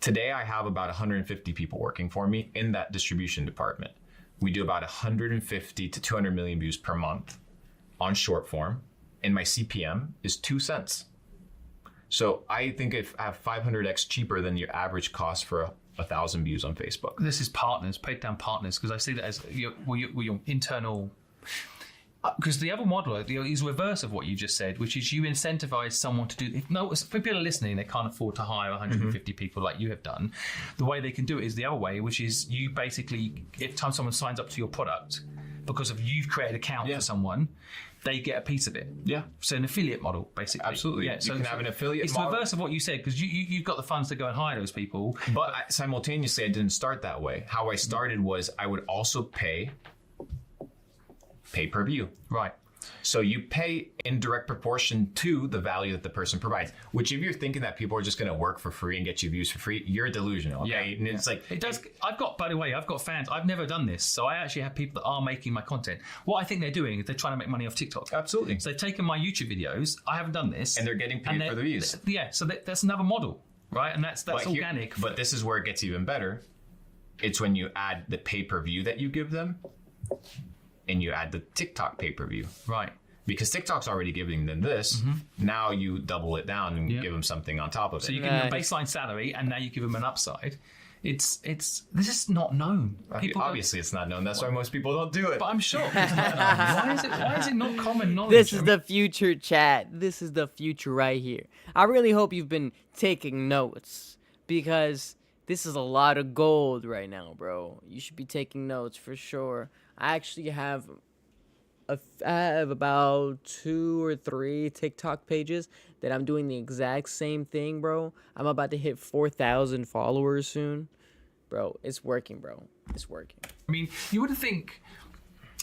Today, I have about 150 people working for me in that distribution department. We do about 150 to 200 million views per month on short form. And my CPM is 2 cents. So I think I have 500x cheaper than your average cost for 1,000 views on Facebook. This is partners, paid down partners, because I see that as your internal. Because the other model is reverse of what you just said, which is you incentivize someone to do. If people are listening, they can't afford to hire 150 people like you have done. The way they can do it is the other way, which is you basically, if time someone signs up to your product, because of you've created an account for someone, they get a piece of it. Yeah. So an affiliate model, basically. Absolutely. Yeah. So you can have an affiliate model. It's reverse of what you said, because you've got the funds to go and hire those people. But simultaneously, I didn't start that way. How I started was I would also pay per view. Right. So you pay in direct proportion to the value that the person provides, which if you're thinking that people are just going to work for free and get you views for free, you're delusional. Okay. Yeah. And it's like, it does. By the way, I've got fans. I've never done this. So I actually have people that are making my content. What I think they're doing is they're trying to make money off TikTok. Absolutely. So they've taken my YouTube videos. I haven't done this. And they're getting paid for the views. Yeah. So that's another model, right? And that's organic. But this is where it gets even better. It's when you add the pay-per-view that you give them and you add the TikTok pay-per-view. Right. Because TikTok's already giving them this. Now you double it down and give them something on top of it. So you give them a baseline salary and now you give them an upside. This is not known. Obviously it's not known. That's why most people don't do it. But I'm shocked it's not known. Why is it not common knowledge? This is the future, chat. This is the future right here. I really hope you've been taking notes because this is a lot of gold right now, bro. You should be taking notes for sure. I actually have about 2 or 3 TikTok pages that I'm doing the exact same thing, bro. I'm about to hit 4,000 followers soon. Bro, it's working, bro. It's working. I mean, you would think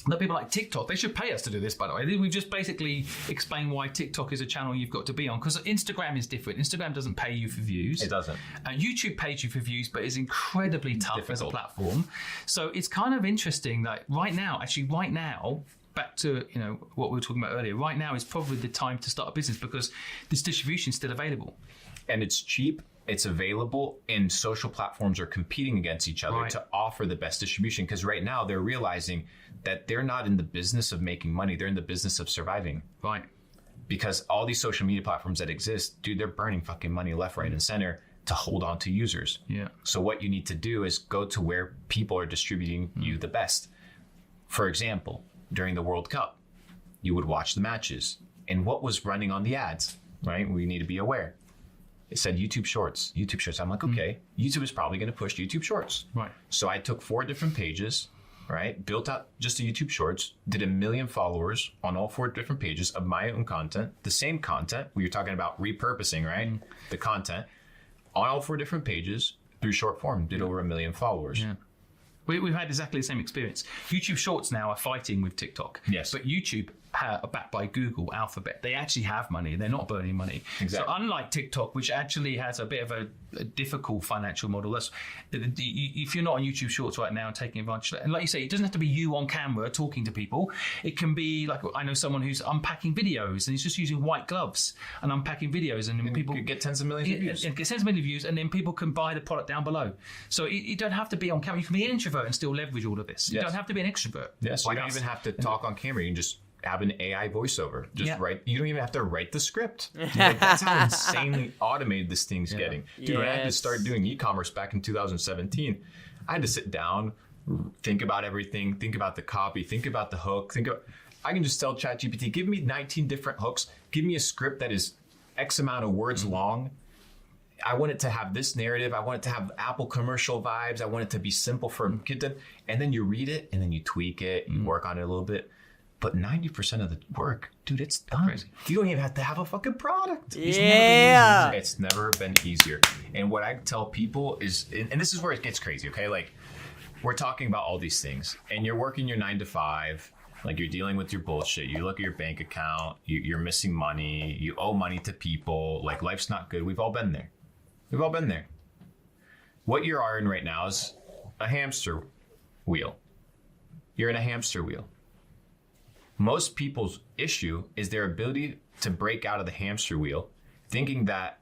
that people like TikTok, they should pay us to do this, by the way. We've just basically explained why TikTok is a channel you've got to be on, because Instagram is different. Instagram doesn't pay you for views. It doesn't. YouTube pays you for views, but is incredibly tough as a platform. So it's kind of interesting that right now, back to what we were talking about earlier, right now is probably the time to start a business because this distribution is still available. And it's cheap, it's available, and social platforms are competing against each other to offer the best distribution, because right now they're realizing that they're not in the business of making money, they're in the business of surviving. Right. Because all these social media platforms that exist, dude, they're burning fucking money left, right, and center to hold on to users. Yeah. So what you need to do is go to where people are distributing you the best. For example, during the World Cup, you would watch the matches. And what was running on the ads, right? We need to be aware. It said YouTube Shorts. I'm like, okay, YouTube is probably going to push YouTube Shorts. Right. So I took 4 different pages, right? Built out just a YouTube Shorts, did 1 million followers on all 4 different pages of my own content, the same content. We were talking about repurposing, right? The content on all 4 different pages through short form, did over 1 million followers. Yeah. We've had exactly the same experience. YouTube Shorts now are fighting with TikTok. Yes. But YouTube are backed by Google, Alphabet. They actually have money. They're not burning money. Exactly. So unlike TikTok, which actually has a bit of a difficult financial model, that's if you're not on YouTube Shorts right now and taking advantage of that, and like you say, it doesn't have to be you on camera talking to people. It can be like, I know someone who's unpacking videos and he's just using white gloves and unpacking videos, and then people get tens of millions of views. Get tens of millions of views, and then people can buy the product down below. So you don't have to be on camera. You can be an introvert and still leverage all of this. You don't have to be an extrovert. Yes, you don't even have to talk on camera. You can just have an AI voiceover. Just write. You don't even have to write the script. Like, that's how insanely automated this thing's getting. Dude, when I had to start doing e-commerce back in 2017, I had to sit down, think about everything, think about the copy, think about the hook. I can just tell ChatGPT, give me 19 different hooks, give me a script that is X amount of words long. I want it to have this narrative. I want it to have Apple commercial vibes. I want it to be simple for a kid to, and then you read it and then you tweak it, you work on it a little bit. But 90% of the work, dude, it's done. Crazy. You don't even have to have a fucking product. It's never been easier. And what I tell people is, and this is where it gets crazy, okay? Like, we're talking about all these things, and you're working your 9 to 5, like you're dealing with your bullshit. You look at your bank account, you're missing money, you owe money to people, like life's not good. We've all been there. We've all been there. What you are in right now is a hamster wheel. You're in a hamster wheel. Most people's issue is their ability to break out of the hamster wheel, thinking that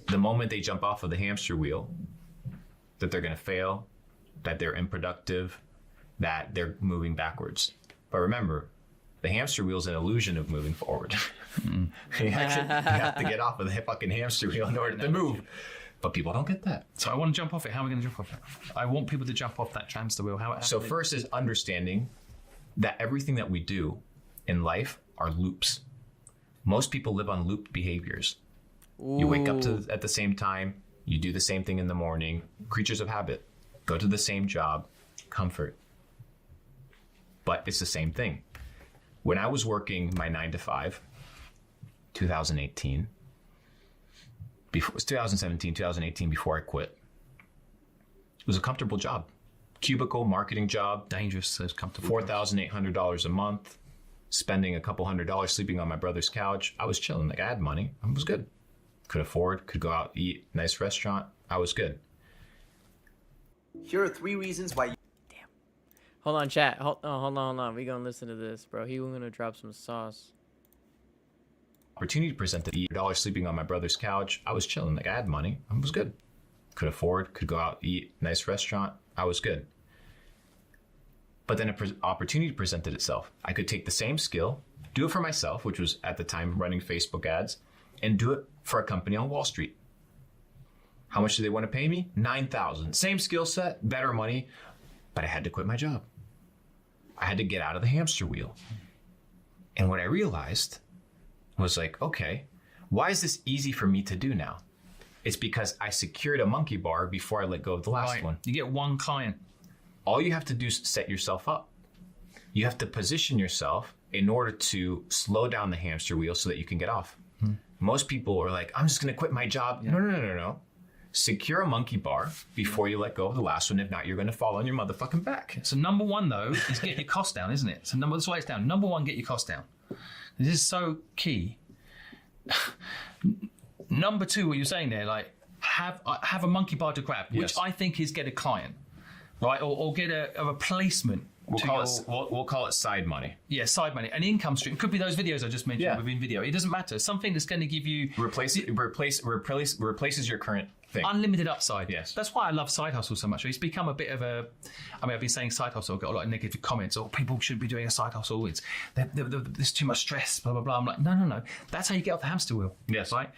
the moment they jump off of the hamster wheel, that they're going to fail, that they're unproductive, that they're moving backwards. But remember, the hamster wheel is an illusion of moving forward. You have to get off of the fucking hamster wheel in order to move. But people don't get that. So I want to jump off it. How are we going to jump off it? I want people to jump off that hamster wheel. So first is understanding that everything that we do in life are loops. Most people live on looped behaviors. Ooh. You wake up at the same time. You do the same thing in the morning. Creatures of habit. Go to the same job. Comfort. But it's the same thing. When I was working my 9 to 5, 2018, it was 2017, 2018, before I quit. It was a comfortable job. Cubicle marketing job. Dangerous, so it's comfortable. $4,800 a month. Spending a couple $100 sleeping on my brother's couch. I was chilling. Like, I had money. I was good. Could afford, could go out, eat, nice restaurant. I was good. Here are 3 reasons why. Damn. Hold on, chat. Hold on. We gonna listen to this, bro. He gonna drop some sauce. Opportunity presented. $100 sleeping on my brother's couch. I was chilling. Like, I had money. I was good. Could afford, could go out, eat, nice restaurant. I was good. But then an opportunity presented itself. I could take the same skill, do it for myself, which was at the time running Facebook ads, and do it for a company on Wall Street. How much do they want to pay me? $9,000. Same skill set, better money, but I had to quit my job. I had to get out of the hamster wheel. And what I realized was like, okay, why is this easy for me to do now? It's because I secured a monkey bar before I let go of the last one. You get one client. All you have to do is set yourself up. You have to position yourself in order to slow down the hamster wheel so that you can get off. Most people are like, I'm just going to quit my job. Yeah. No. Secure a monkey bar before you let go of the last one. If not, you're going to fall on your motherfucking back. So number 1, though, is get your cost down, isn't it? So that's why it's down. Number 1, get your cost down. This is so key. Number 2, what you're saying there, like have a monkey bar to grab, which I think is get a client. Right, or get a replacement. We'll call it side money. Yeah, side money. An income stream. It could be those videos I just mentioned within video. It doesn't matter. Something that's going to give you... Replaces your current thing. Unlimited upside. Yes. That's why I love side hustle so much. It's become a bit of a... I mean, I've been saying side hustle. I've got a lot of negative comments. Oh, people should be doing a side hustle. There's too much stress, blah, blah, blah. I'm like, no. That's how you get off the hamster wheel. Yes. Right?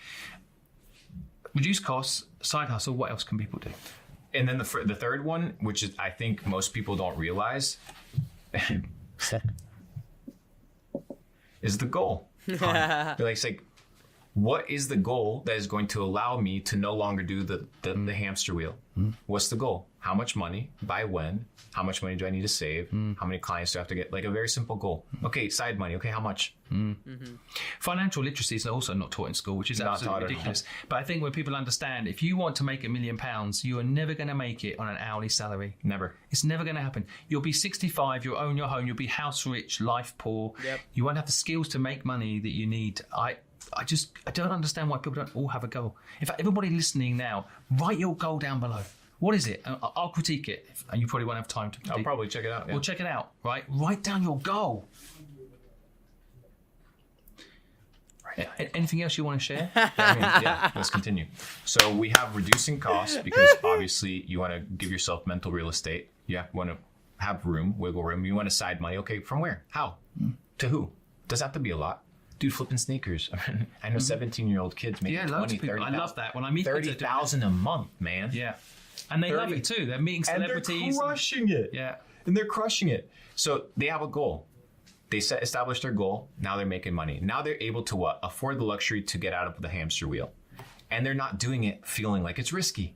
Reduce costs, side hustle. What else can people do? And then the third one, which is I think most people don't realize, is the goal. It's like What is the goal that is going to allow me to no longer do the hamster wheel? What's the goal? How much money? By when? How much money do I need to save? How many clients do I have to get? Like a very simple goal. Okay, side money. Okay, how much? Financial literacy is also not taught in school, which is absolutely ridiculous. But I think when people understand, if you want to make £1 million, you are never going to make it on an hourly salary. Never. It's never going to happen. You'll be 65, you'll own your home, you'll be house rich, life poor. Yep. You won't have the skills to make money that you need. I don't understand why people don't all have a goal. In fact, everybody listening now, write your goal down below. What is it? I'll critique it, and you probably won't have time to critique. I'll probably check it out. Yeah. Well, check it out, right? Write down your goal. Anything else you want to share? Yeah, let's continue. So we have reducing costs because obviously you want to give yourself mental real estate. You want to have room, wiggle room. You want to side money. Okay, from where? How? To who? Doesn't have to be a lot. Dude, flipping sneakers. I know 17-year-old kids making 20, 30. I love that. When I meet 30,000 a month, man. Yeah. And they love it too. They're meeting celebrities. And they're crushing it. Yeah. And they're crushing it. So they have a goal. They established their goal. Now they're making money. Now they're able to what? Afford the luxury to get out of the hamster wheel. And they're not doing it feeling like it's risky.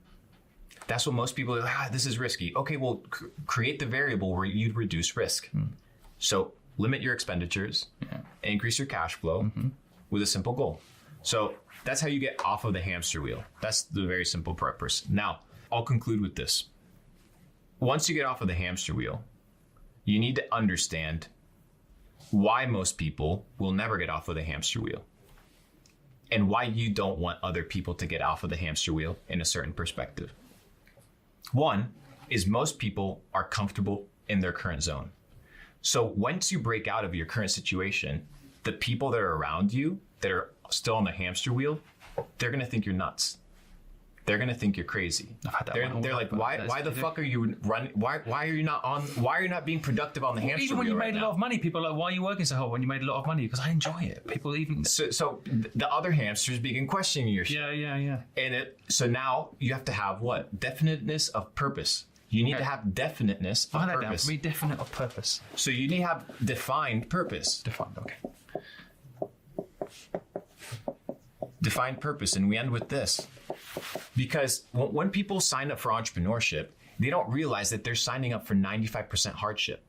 That's what most people are like, this is risky. Okay, well, create the variable where you'd reduce risk. So limit your expenditures, increase your cash flow with a simple goal. So that's how you get off of the hamster wheel. That's the very simple purpose. Now, I'll conclude with this. Once you get off of the hamster wheel, you need to understand why most people will never get off of the hamster wheel and why you don't want other people to get off of the hamster wheel in a certain perspective. One is most people are comfortable in their current zone. So once you break out of your current situation, the people that are around you that are still on the hamster wheel, they're going to think you're nuts. They're going to think you're crazy. I've had that they're like, why the fuck are you running? Why are you not being productive on the hamster wheel? Even when you made right a lot of money, people are like, why are you working so hard when you made a lot of money? Because I enjoy it. People even... So the other hamsters begin questioning your shit. Yeah. And so now you have to have what? Definiteness of purpose. You need to have definiteness of Find that purpose. down for me, definite of purpose. So you need to have defined purpose. Defined, okay. Defined purpose. And we end with this. Because when people sign up for entrepreneurship, they don't realize that they're signing up for 95% hardship.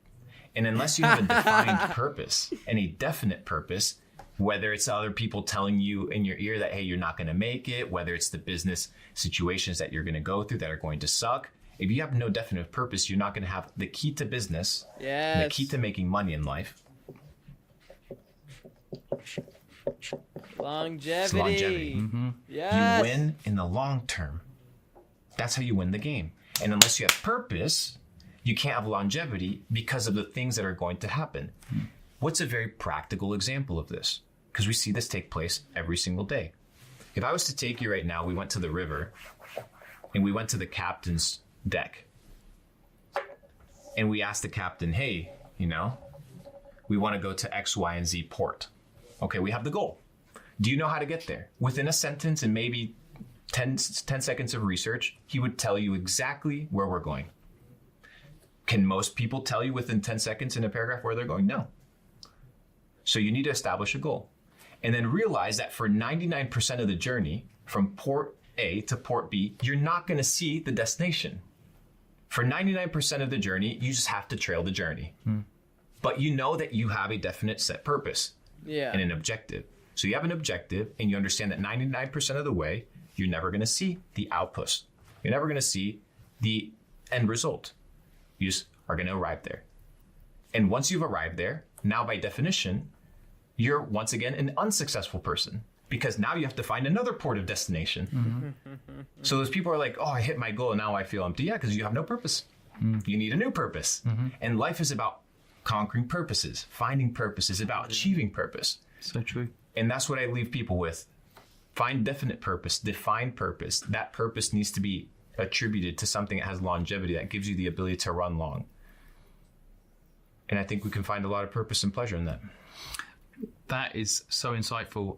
And unless you have a defined purpose and a definite purpose, whether it's other people telling you in your ear that, hey, you're not going to make it, whether it's the business situations that you're going to go through that are going to suck, if you have no definite purpose, you're not going to have the key to business, the key to making money in life. Longevity. It's longevity. Yes. You win in the long term. That's how you win the game. And unless you have purpose, you can't have longevity because of the things that are going to happen. What's a very practical example of this? Because we see this take place every single day. If I was to take you right now, we went to the river and we went to the captain's deck. And we asked the captain, hey, we want to go to X, Y, and Z port. Okay, we have the goal. Do you know how to get there? Within a sentence and maybe 10 seconds of research, he would tell you exactly where we're going. Can most people tell you within 10 seconds in a paragraph where they're going? No. So you need to establish a goal. And then realize that for 99% of the journey from port A to port B, you're not going to see the destination. For 99% of the journey, you just have to trail the journey. But you know that you have a definite set purpose and an objective. So you have an objective and you understand that 99% of the way, you're never going to see the outputs. You're never going to see the end result. You just are going to arrive there. And once you've arrived there, now by definition, you're once again an unsuccessful person because now you have to find another port of destination. So those people are like, oh, I hit my goal and now I feel empty. Yeah, because you have no purpose. You need a new purpose. And life is about conquering purposes. Finding purpose is about achieving purpose. So true. And that's what I leave people with. Find definite purpose, define purpose. That purpose needs to be attributed to something that has longevity, that gives you the ability to run long. And I think we can find a lot of purpose and pleasure in that. That is so insightful.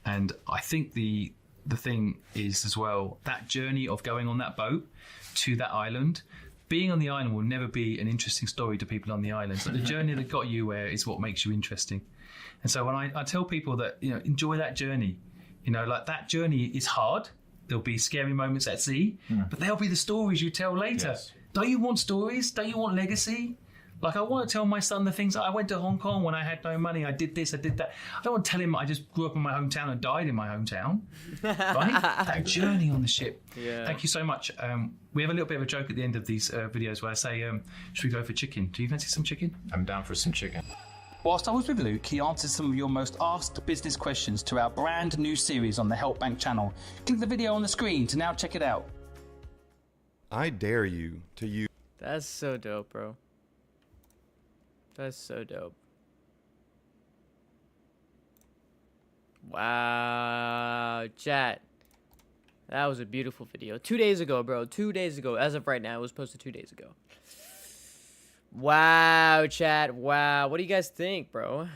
And I think the thing is as well, that journey of going on that boat to that island, being on the island will never be an interesting story to people on the island. So the journey that got you where is what makes you interesting. And so when I tell people that, enjoy that journey, like that journey is hard. There'll be scary moments at sea, but they'll be the stories you tell later. Yes. Don't you want stories? Don't you want legacy? Like, I want to tell my son the things. I went to Hong Kong when I had no money. I did this, I did that. I don't want to tell him I just grew up in my hometown and died in my hometown. Right? That journey on the ship. Yeah. Thank you so much. We have a little bit of a joke at the end of these videos where I say, should we go for chicken? Do you fancy some chicken? I'm down for some chicken. Whilst I was with Luke, he answered some of your most asked business questions to our brand new series on the Help Bank channel. Click the video on the screen to now check it out. I dare you to use. That's so dope, bro. That's so dope. Wow, chat. That was a beautiful video. 2 days ago, bro. 2 days ago. As of right now, it was posted 2 days ago. Wow, chat. Wow. What do you guys think, bro?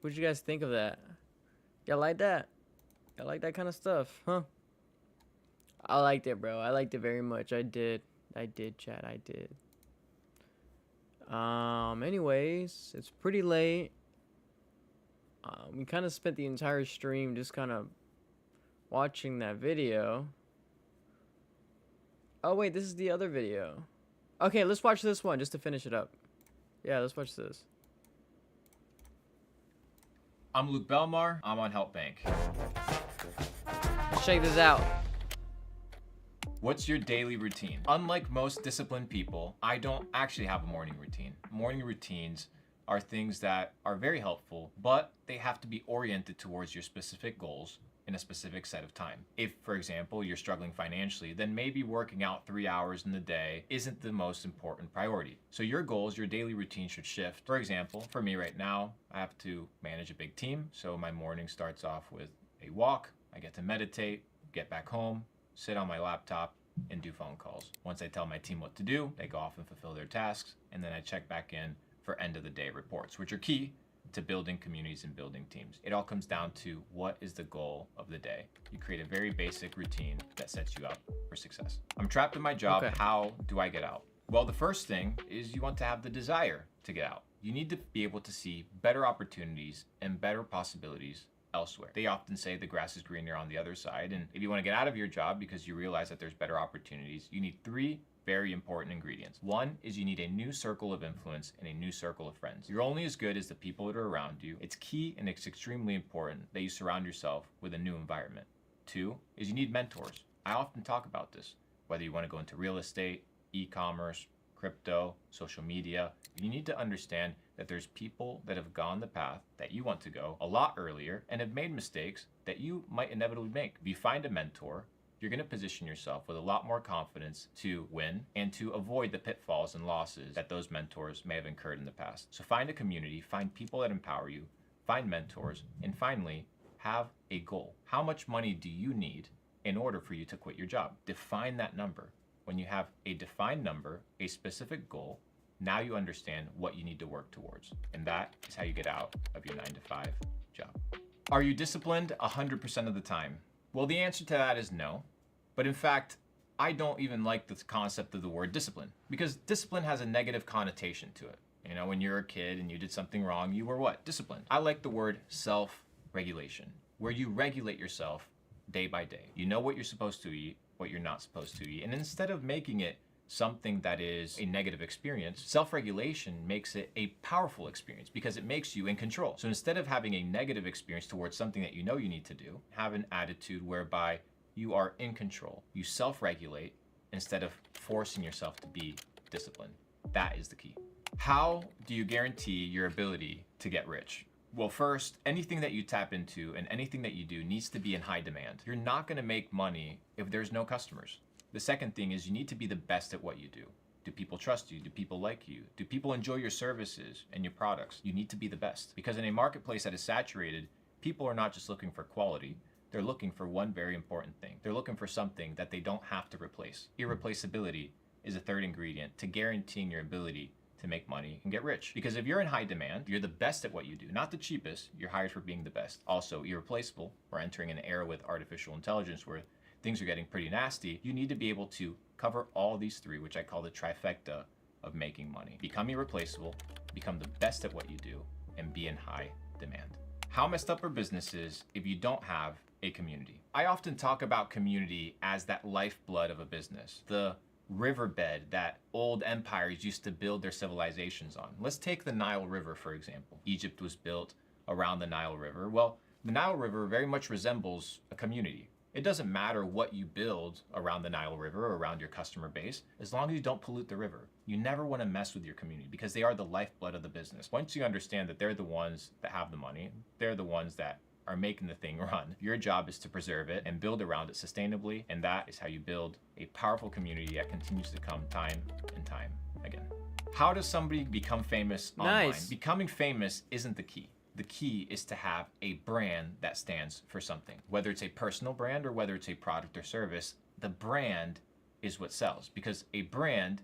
What did you guys think of that? Y'all like that? Y'all like that kind of stuff, huh? I liked it, bro. I liked it very much. I did. I did, chat. I did. Anyways, it's pretty late. We kind of spent the entire stream just kind of watching that video. Oh, wait, this is the other video. Okay, let's watch this one just to finish it up. Yeah, let's watch this. I'm Luke Belmar. I'm on Help Bank. Let's check this out. What's your daily routine? Unlike most disciplined people, I don't actually have a morning routine. Morning routines are things that are very helpful, but they have to be oriented towards your specific goals in a specific set of time. If, for example, you're struggling financially, then maybe working out 3 hours in the day isn't the most important priority. So your goals, your daily routine should shift. For example, for me right now, I have to manage a big team. So my morning starts off with a walk. I get to meditate, get back home, sit on my laptop, and do phone calls. Once I tell my team what to do, they go off and fulfill their tasks, and then I check back in for end of the day reports, which are key to building communities and building teams. It all comes down to what is the goal of the day. You create a very basic routine that sets you up for success. I'm trapped in my job. Okay. How do I get out? Well, the first thing is you want to have the desire to get out. You need to be able to see better opportunities and better possibilities elsewhere. They often say the grass is greener on the other side, and if you want to get out of your job because you realize that there's better opportunities, you need 3 very important ingredients. One is you need a new circle of influence and a new circle of friends. You're only as good as the people that are around you. It's key and it's extremely important that you surround yourself with a new environment. 2 is you need mentors. I often talk about this, whether you want to go into real estate, e-commerce, crypto, social media, you need to understand that there's people that have gone the path that you want to go a lot earlier and have made mistakes that you might inevitably make. If you find a mentor, you're going to position yourself with a lot more confidence to win and to avoid the pitfalls and losses that those mentors may have incurred in the past. So find a community, find people that empower you, find mentors, and finally, have a goal. How much money do you need in order for you to quit your job? Define that number. When you have a defined number, a specific goal, now you understand what you need to work towards. And that is how you get out of your 9-to-5 job. Are you disciplined 100% of the time? Well, the answer to that is no. But in fact, I don't even like the concept of the word discipline, because discipline has a negative connotation to it. You know, when you're a kid and you did something wrong, you were what? Disciplined. I like the word self-regulation, where you regulate yourself day by day. You know what you're supposed to eat, what you're not supposed to eat. And instead of making it something that is a negative experience, self-regulation makes it a powerful experience because it makes you in control. So instead of having a negative experience towards something that you know you need to do, have an attitude whereby you are in control. You self-regulate instead of forcing yourself to be disciplined. That is the key. How do you guarantee your ability to get rich? Well, first, anything that you tap into and anything that you do needs to be in high demand. You're not going to make money if there's no customers. The second thing is you need to be the best at what you do. Do people trust you? Do people like you? Do people enjoy your services and your products? You need to be the best. Because in a marketplace that is saturated, people are not just looking for quality. They're looking for one very important thing. They're looking for something that they don't have to replace. Irreplaceability is a third ingredient to guaranteeing your ability to make money and get rich. Because if you're in high demand, you're the best at what you do, not the cheapest. You're hired for being the best. Also irreplaceable. We're entering an era with artificial intelligence where things are getting pretty nasty. You need to be able to cover all these 3, which I call the trifecta of making money. Become irreplaceable, become the best at what you do, and be in high demand. How messed up are businesses if you don't have a community? I often talk about community as that lifeblood of a business, the riverbed that old empires used to build their civilizations on. Let's take the Nile River, for example. Egypt was built around the Nile River. Well, the Nile River very much resembles a community. It doesn't matter what you build around the Nile River or around your customer base, as long as you don't pollute the river. You never want to mess with your community because they are the lifeblood of the business. Once you understand that they're the ones that have the money, they're the ones that are making the thing run, your job is to preserve it and build around it sustainably, and that is how you build a powerful community that continues to come time and time again. How does somebody become famous online? Nice. Becoming famous isn't the key. The key is to have a brand that stands for something. Whether it's a personal brand or whether it's a product or service, the brand is what sells, because a brand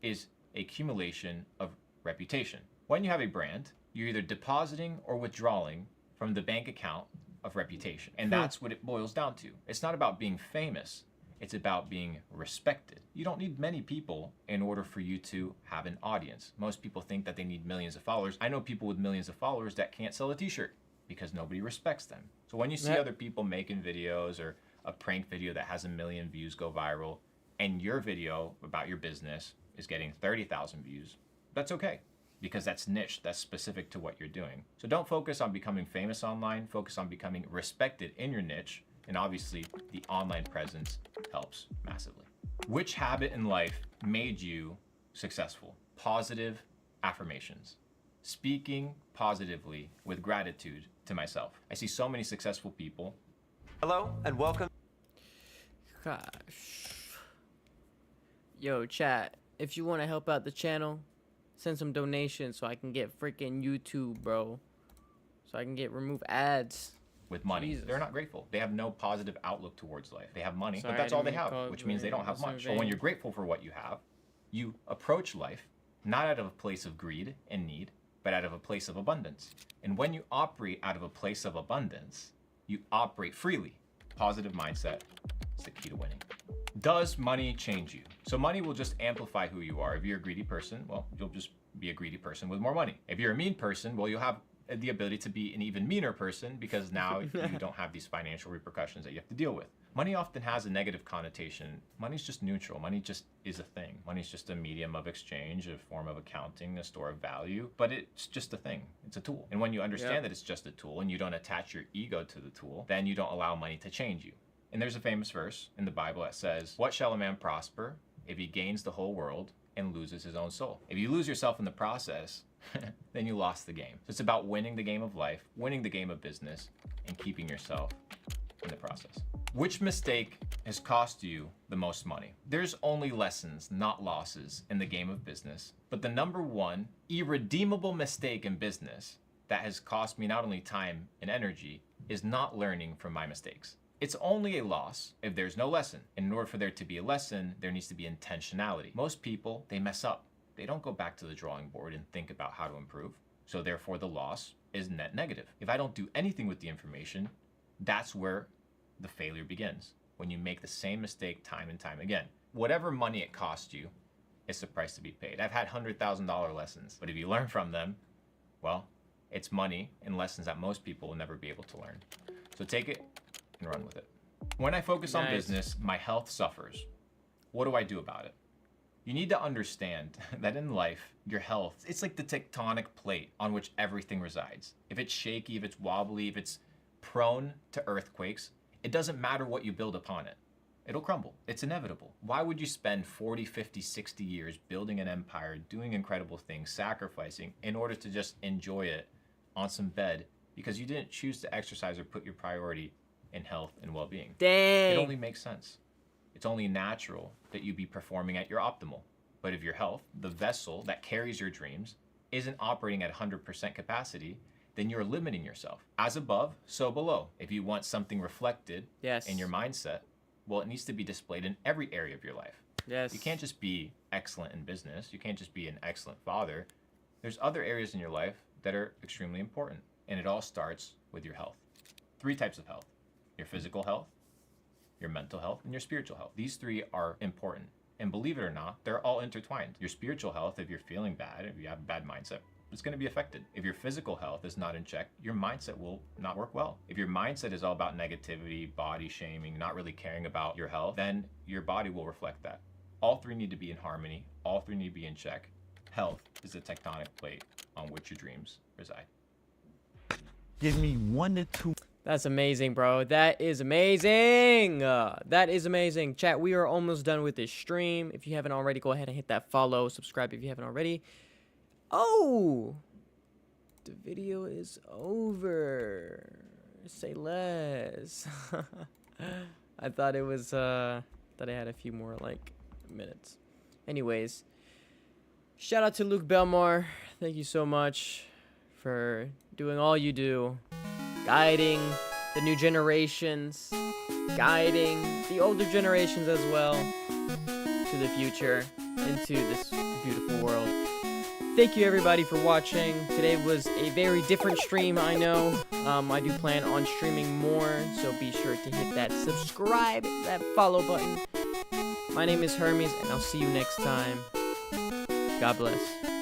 is a accumulation of reputation. When you have a brand, you're either depositing or withdrawing from the bank account of reputation. And that's what it boils down to. It's not about being famous. It's about being respected. You don't need many people in order for you to have an audience. Most people think that they need millions of followers. I know people with millions of followers that can't sell a t-shirt because nobody respects them. So when you see other people making videos or a prank video that has 1 million views go viral, and your video about your business is getting 30,000 views, that's okay, because that's niche, that's specific to what you're doing. So don't focus on becoming famous online, focus on becoming respected in your niche. And obviously, the online presence helps massively. Which habit in life made you successful? Positive affirmations. Speaking positively with gratitude to myself. I see so many successful people. Hello and welcome. Gosh. Yo, chat, if you want to help out the channel, send some donations so I can get freaking YouTube, bro. So I can remove ads. With money. Jesus. They're not grateful. They have no positive outlook towards life. They have money, Sorry, but that's I all they didn't have, call which means they don't have much. But when vein. you're grateful for what you have, you approach life not out of a place of greed and need, but out of a place of abundance. And when you operate out of a place of abundance, you operate freely. Positive mindset is the key to winning. Does money change you? So money will just amplify who you are. If you're a greedy person, well, you'll just be a greedy person with more money. If you're a mean person, well, you'll have the ability to be an even meaner person because now you don't have these financial repercussions that you have to deal with. Money often has a negative connotation. Money's just neutral. Money just is a thing. Money's just a medium of exchange, a form of accounting, a store of value, but it's just a thing. It's a tool. And when you understand that it's just a tool and you don't attach your ego to the tool, then you don't allow money to change you. And there's a famous verse in the Bible that says, "What shall a man prosper if he gains the whole world and loses his own soul?" If you lose yourself in the process, then you lost the game. So it's about winning the game of life, winning the game of business, and keeping yourself in the process. Which mistake has cost you the most money? There's only lessons, not losses, in the game of business. But the number one irredeemable mistake in business that has cost me not only time and energy is not learning from my mistakes. It's only a loss if there's no lesson. And in order for there to be a lesson, there needs to be intentionality. Most people, they mess up. They don't go back to the drawing board and think about how to improve. So therefore the loss is net negative. If I don't do anything with the information, that's where the failure begins. When you make the same mistake time and time again. Whatever money it costs you, it's the price to be paid. I've had $100,000 lessons, but if you learn from them, well, it's money and lessons that most people will never be able to learn. So take it and run with it. When I focus on business, my health suffers. What do I do about it? You need to understand that in life, your health, it's like the tectonic plate on which everything resides. If it's shaky, if it's wobbly, if it's prone to earthquakes, it doesn't matter what you build upon it. It'll crumble. It's inevitable. Why would you spend 40, 50, 60 years building an empire, doing incredible things, sacrificing in order to just enjoy it on some bed because you didn't choose to exercise or put your priority in health and well-being? Dang. It only makes sense. It's only natural that you be performing at your optimal. But if your health, the vessel that carries your dreams, isn't operating at 100% capacity, then you're limiting yourself. As above, so below. If you want something reflected in your mindset, well, it needs to be displayed in every area of your life. Yes. You can't just be excellent in business. You can't just be an excellent father. There's other areas in your life that are extremely important. And it all starts with your health. 3 types of health: your physical health, your mental health, and your spiritual health. These 3 are important. And believe it or not, they're all intertwined. Your spiritual health, if you're feeling bad, if you have a bad mindset, it's going to be affected. If your physical health is not in check, your mindset will not work well. If your mindset is all about negativity, body shaming, not really caring about your health, then your body will reflect that. All three need to be in harmony. All three need to be in check. Health is the tectonic plate on which your dreams reside. Give me 1 to 2. That's amazing, bro. That is amazing. That is amazing. Chat, we are almost done with this stream. If you haven't already, go ahead and hit that follow. Subscribe if you haven't already. Oh, the video is over. Say less. I thought it was, thought I had a few more, like, minutes. Anyways, shout out to Luke Belmar. Thank you so much for doing all you do, guiding the new generations, guiding the older generations as well to the future, into this beautiful world. Thank you everybody for watching. Today was a very different stream, I know. I do plan on streaming more, so be sure to hit that subscribe, that follow button. My name is Hermes, and I'll see you next time. God bless.